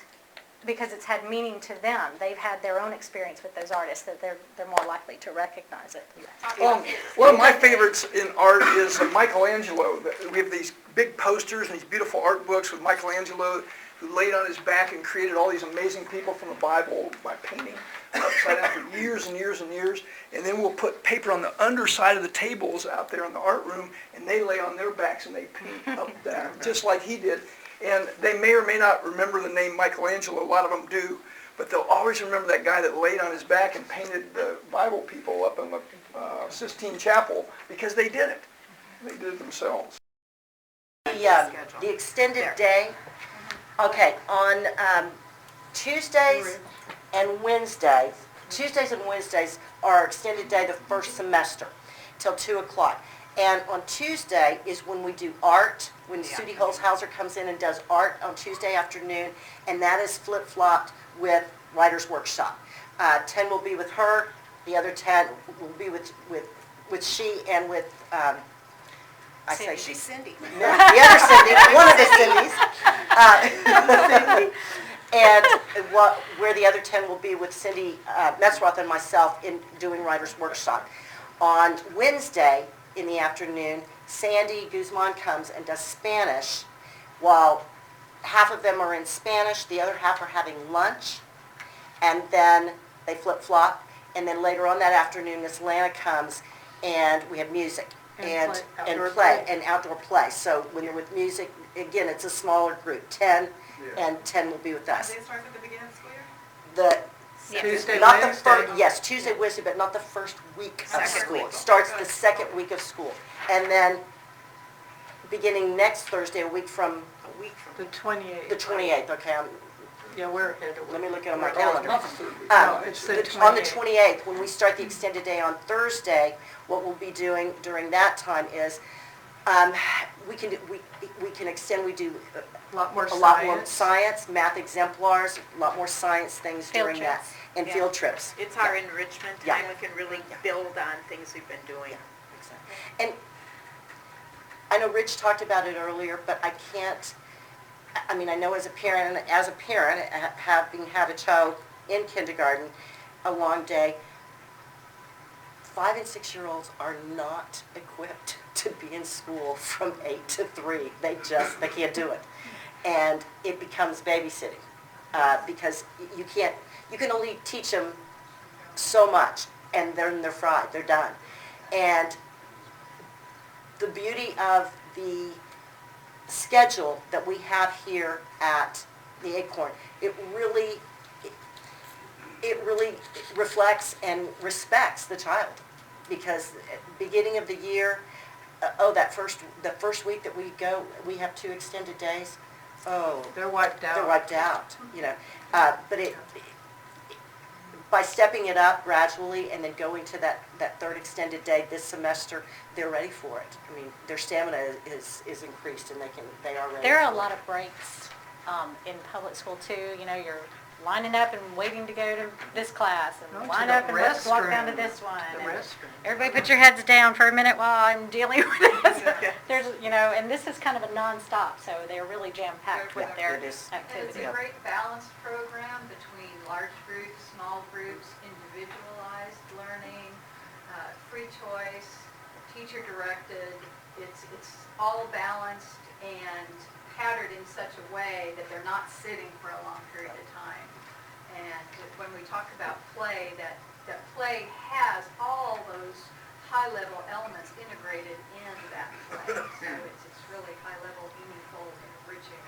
because it's had meaning to them, they've had their own experience with those artists, that they're more likely to recognize it. One of my favorites in art is Michelangelo. We have these big posters and these beautiful art books with Michelangelo, who laid on his back and created all these amazing people from the Bible by painting upside down for years and years and years. And then we'll put paper on the underside of the tables out there in the art room, and they lay on their backs and they paint up there, just like he did. And they may or may not remember the name Michelangelo. A lot of them do. But they'll always remember that guy that laid on his back and painted the Bible people up in the Sistine Chapel, because they did it. They did it themselves. The extended day. Okay, on Tuesdays and Wednesdays are our extended day the first semester till 2 o'clock. And on Tuesday is when we do art, when Sudie Holzhauser comes in and does art on Tuesday afternoon, and that is flip-flopped with Writer's Workshop. 10 will be with her, the other 10 will be with she and with, She's Cindy. the other Cindy, one of the Cindys. And where the other 10 will be with Cindy Metzroth and myself in doing Writer's Workshop. On Wednesday in the afternoon, Sandy Guzman comes and does Spanish, while half of them are in Spanish, the other half are having lunch, and then they flip-flop. And then later on that afternoon, Miss Lana comes and we have music. And outdoor play. So when you're with music, again, it's a smaller group, 10, and 10 will be with us. They start at the beginning of school year? Tuesday, not the Wednesday? yes, Tuesday, Wednesday, but not the first week of Second school. week. It starts the second week of school. And then beginning next Thursday, a week from The 28th. the 28th, okay, Yeah, we're ahead of let me look at my Oh, calendar. not the third week. No, it's the On the 28th. 28th, when we start the extended day on Thursday, what we'll be doing during that time is we can extend. We do A lot more a lot more science. science, math exemplars, a lot more science things Field during that, trips. and Yeah. field trips. It's our enrichment Yeah. time. We can really build on things we've been doing. Exactly. And I know Rich talked about it earlier, but I can't. I mean, I know as a parent, having had a child in kindergarten, a long day. 5 and 6-year-olds are not equipped to be in school from 8 to 3. They can't do it. And it becomes babysitting because you can only teach them so much, and then they're fried, they're done. And the beauty of the schedule that we have here at the Acorn, it really reflects and respects the child, because at the beginning of the year, the first week that we go, we have 2 extended days. Oh, They're wiped out. they're wiped out, but by stepping it up gradually and then going to that third extended day this semester, they're ready for it. I mean, their stamina is increased, and they are ready. There are for a it. lot of breaks in public school too. Your lining up and waiting to go to this class, No, and to line the up and let's walk down to restroom. this one. The and restroom. Everybody put your heads down for a minute while I'm dealing with this. There's, and this is kind of a nonstop, so they're really jam-packed with their it is. And it's activity. a great balanced program between large groups, small groups, individualized learning, free choice, teacher-directed. It's all balanced and patterned in such a way that they're not sitting for a long period of time. And when we talk about play, that play has all those high-level elements integrated into that play. So it's really high-level, meaningful, enriching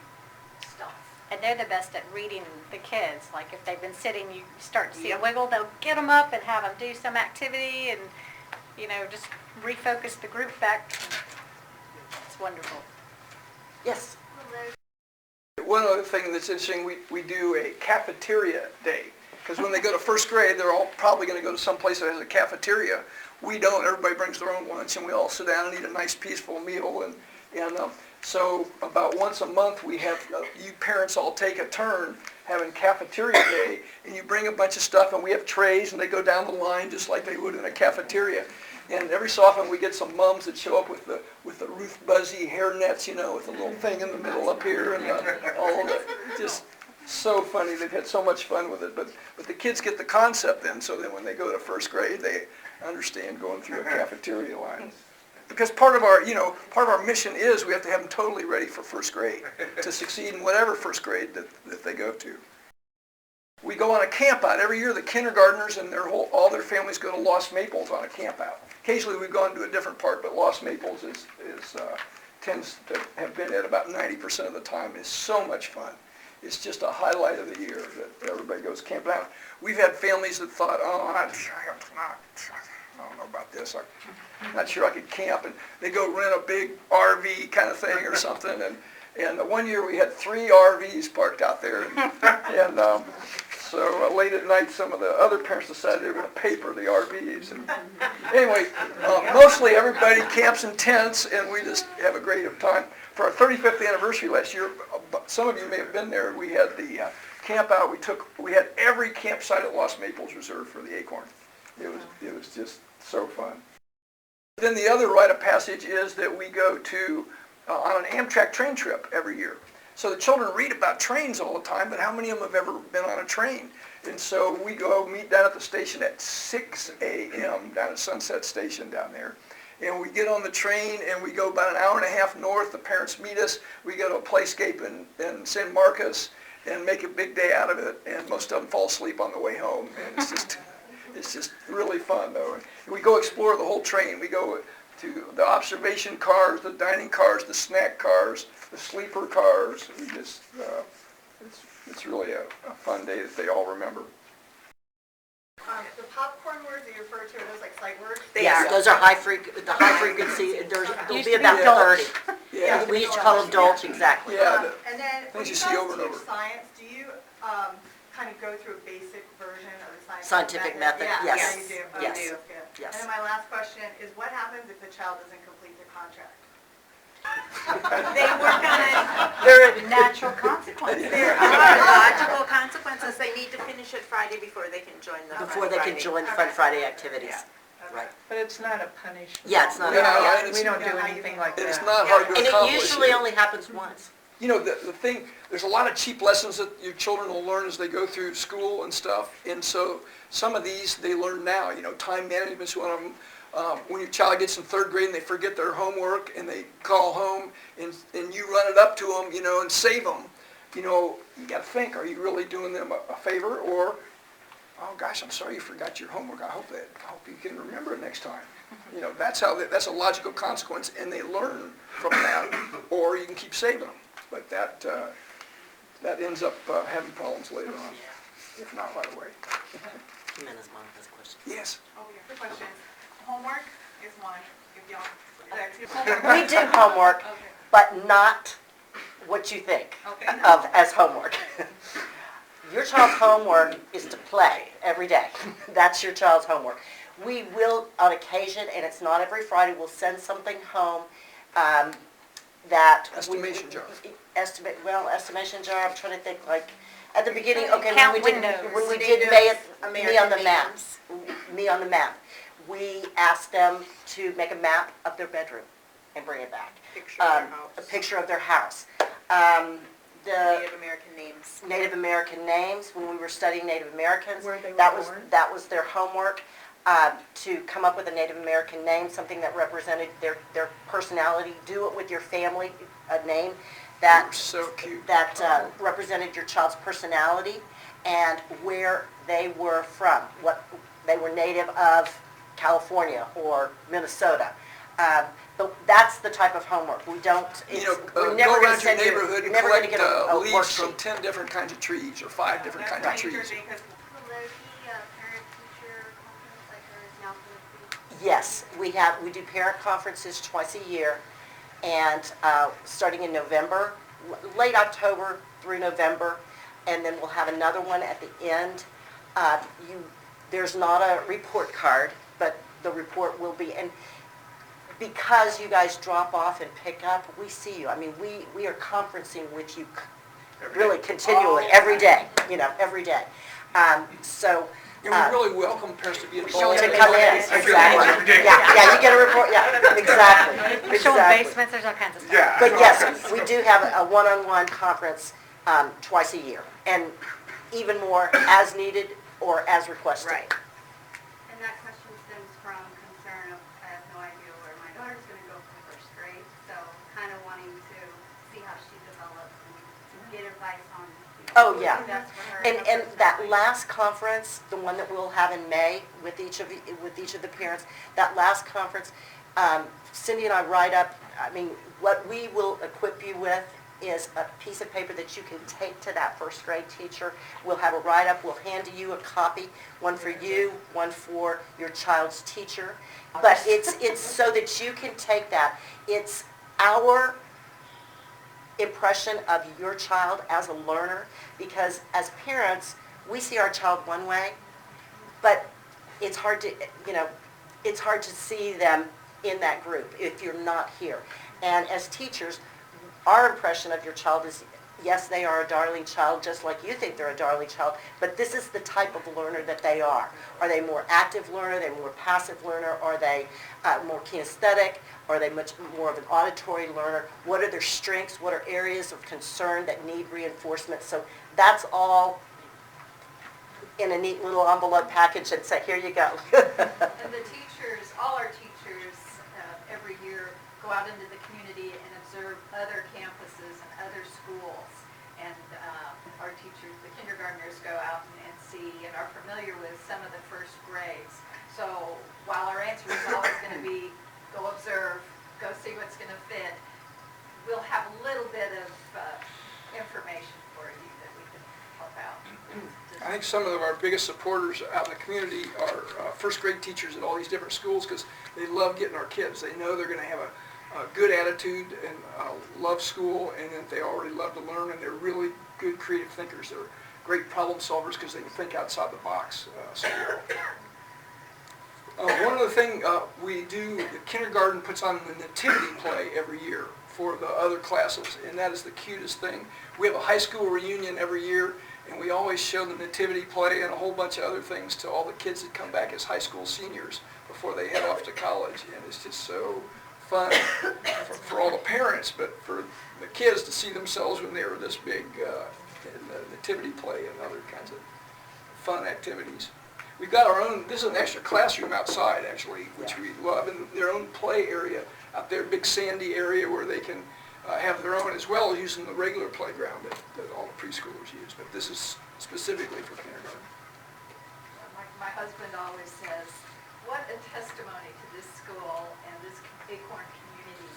stuff. And they're the best at reading the kids. Like if they've been sitting, you start to see a Yep. wiggle, they'll get them up and have them do some activity and, just refocus the group back. It's wonderful. Yes. One other thing that's interesting, we do a cafeteria day, because when they go to first grade, they're all probably going to go to some place that has a cafeteria. We don't. Everybody brings their own lunch, and we all sit down and eat a nice, peaceful meal. And so about once a month, we have you parents all take a turn having cafeteria day, and you bring a bunch of stuff, and we have trays, and they go down the line just like they would in a cafeteria. And every so often we get some mums that show up with the Ruth Buzzy hair nets, with a little thing in the middle up here, and all of it. Just so funny. They've had so much fun with it. But the kids get the concept then, so then when they go to first grade, they understand going through a cafeteria line. Because part of our mission is we have to have them totally ready for first grade to succeed in whatever first grade that they go to. We go on a camp out every year. The kindergartners and all their families go to Lost Maples on a camp out. Occasionally we've gone to a different part, but Lost Maples tends to have been at about 90% of the time. It's so much fun. It's just a highlight of the year that everybody goes camping out. We've had families that thought, I don't know about this. I'm not sure I could camp, and they go rent a big RV kind of thing or something. And one year we had 3 RVs parked out there, and so late at night, some of the other parents decided they were going to paper the RVs. And anyway, mostly everybody camps in tents, and we just have a great time. For our 35th anniversary last year, some of you may have been there. We had the camp out. We had every campsite at Lost Maples reserved for the Acorn. It was just so fun. Then the other rite of passage is that we go to on an Amtrak train trip every year. So the children read about trains all the time, but how many of them have ever been on a train? And so we go meet down at the station at 6 a.m. down at Sunset Station down there. And we get on the train and we go about an hour and a half north. The parents meet us. We go to a playscape in San Marcos and make a big day out of it. And most of them fall asleep on the way home. And it's just really fun though. And we go explore the whole train. We go to the observation cars, the dining cars, the snack cars, the sleeper cars. We just, it's really a fun day that they all remember. The popcorn words that you refer to, are those like sight words? Yes, those are high frequency. There'll Used be to be about adults. 30. Yeah, We each call them adults, exactly. yeah. And then, when Things you you see guys over and teach over. science, do you kind of go through a basic version of the Scientific method, yes. Yeah, you do. Yes. Okay, good. Yes. And then my last question is, what happens if the child doesn't complete their contract? They work on it. There are natural consequences. There are logical consequences. They need to finish it Friday before they can join the Before they can join the Fun Friday activities. Right. But it's not a punishment. Yeah, it's not. Yeah, We don't do anything like that. It's not hard to And accomplish. it usually only happens once. The thing, there's a lot of cheap lessons that your children will learn as they go through school and stuff. And so some of these they learn now. Time management's one of them. When your child gets in 3rd grade and they forget their homework and they call home and you run it up to them, and save them, you got to think, are you really doing them a favor, or, oh gosh, I'm sorry you forgot your homework. I hope you can remember it next time. That's a logical consequence, and they learn from that, or you can keep saving them. But that ends up having problems later on, if not right away. Jimenez mom has a question. Yes. Oh, yeah, good question. Homework is one, if y'all, We do homework, but not what you think of as homework. Your child's homework is to play every day. That's your child's homework. We will, on occasion, and it's not every Friday, we'll send something home that... Estimation job. estimation jar, I'm trying to think, like, at the beginning, okay, Count when we did, windows. when we Native did Me on American the Map, names. Me on the Map, we asked them to make a map of their bedroom and bring it back. Picture of their A house. picture of their house. The Native American names. Native American names, when we were studying Native Americans. Where they were that was born. That was their homework, to come up with a Native American name, something that represented their personality. Do it with your family, a name that, So cute. that represented your child's personality and where they were from. What they were native of California or Minnesota. But that's the type of homework. We don't, You know, we're go never going around to your send you, neighborhood you're and never going to collect get a leaves from worksheet. 10 different kinds of trees or 5 different kinds of trees. Will there be a parent-teacher conference like there is now for the Yes, we do parent conferences twice a year, and starting in November, late October through November, and then we'll have another one at the end. There's not a report card, but the report will be, and because you guys drop off and pick up, we see you. I mean, we are conferencing with you really continually, every day, every day. So. And we really welcome parents to be involved. To come in, exactly. Yeah, you get a report, yeah, exactly, We're showing exactly. basements, there's all kinds of stuff. But yes, we do have a one-on-one conference twice a year, and even more as needed or as requested. Right. And that question stems from concern of, I have no idea where my daughter's going to go for first grade, so kind of wanting to see how she develops and get advice on, Oh, yeah. that's for her. And that last conference, the one that we'll have in May with each of the parents, that last conference, Cindy and I write up, I mean, what we will equip you with is a piece of paper that you can take to that first grade teacher. We'll have a write-up, we'll hand to you a copy, one for you, one for your child's teacher. But it's so that you can take that. It's our impression of your child as a learner, because as parents, we see our child one way, but it's hard to, it's hard to see them in that group if you're not here. And as teachers, our impression of your child is, yes, they are a darling child, just like you think they're a darling child, but this is the type of learner that they are. Are they more active learner? Are they more passive learner? Are they more kinesthetic? Are they much more of an auditory learner? What are their strengths? What are areas of concern that need reinforcement? So that's all in a neat little envelope package and say, here you go. And the teachers, all our teachers, every year go out into the community and observe other campuses and other schools. And our teachers, the kindergartners, go out and see and are familiar with some of the first grades. So while our answer is always going to be, go observe, go see what's going to fit, we'll have a little bit of information for you that we can help out. I think some of our biggest supporters out in the community are first grade teachers at all these different schools, because they love getting our kids. They know they're going to have a good attitude and love school, and that they already love to learn, and they're really good creative thinkers. They're great problem solvers because they can think outside the box. One other thing we do, the kindergarten puts on the nativity play every year for the other classes, and that is the cutest thing. We have a high school reunion every year, and we always show the nativity play and a whole bunch of other things to all the kids that come back as high school seniors before they head off to college, and it's just so fun for all the parents, but for the kids to see themselves when they were this big in the nativity play and other kinds of fun activities. We've got our own, this is an extra classroom outside actually, which we love, and their own play area out there, big sandy area where they can have their own, as well as using the regular playground that all the preschoolers use, but this is specifically for kindergarten. My husband always says, what a testimony to this school and this Acorn community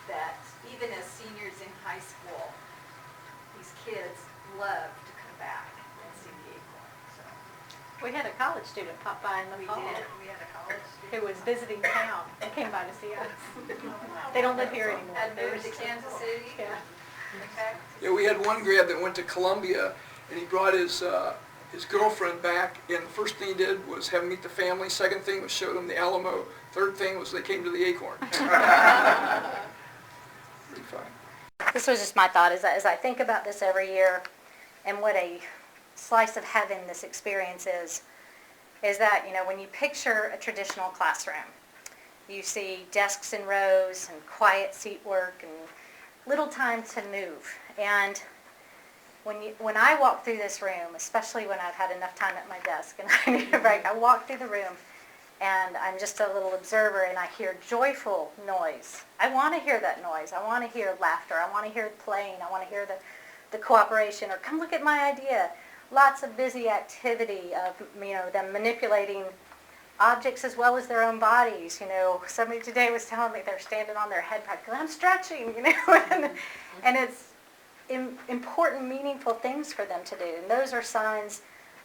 that even as seniors in high school, these kids love to come back and see the Acorn. So We had a college student pop by in the fall we had a college student. who was visiting town and came by to see us. They don't live here anymore. And moved to Kansas City. Yeah. Okay. Yeah, we had one grad that went to Columbia, and he brought his girlfriend back, and the first thing he did was have them meet the family. Second thing was show them the Alamo. Third thing was they came to the Acorn. Pretty fun. This was just my thought as I think about this every year and what a slice of heaven this experience is that, you know, when you picture a traditional classroom, you see desks in rows and quiet seat work and little time to move. And when I walk through this room, especially when I've had enough time at my desk and I need a break, I walk through the room and I'm just a little observer and I hear joyful noise. I want to hear that noise. I want to hear laughter. I want to hear playing. I want to hear the cooperation or come look at my idea. Lots of busy activity of, you know, them manipulating objects as well as their own bodies. You know, somebody today was telling me they're standing on their head practically, I'm stretching, you know, and it's important, meaningful things for them to do. And those are signs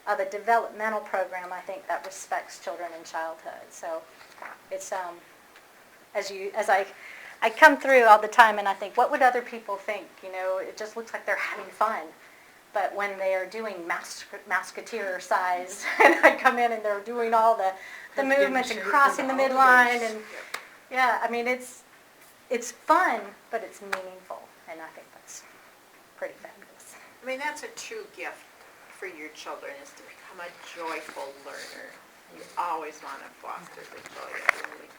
of a developmental program, I think, that respects children in childhood. So it's, as I come through all the time and I think, what would other people think? You know, it just looks like they're having fun. But when they are doing musketeer size, and I come in and they're doing all the movements and crossing the midline, and yeah, I mean, it's fun, but it's meaningful, and I think that's pretty fabulous. I mean, that's a true gift for your children, is to become a joyful learner. You always want to foster the joy of learning.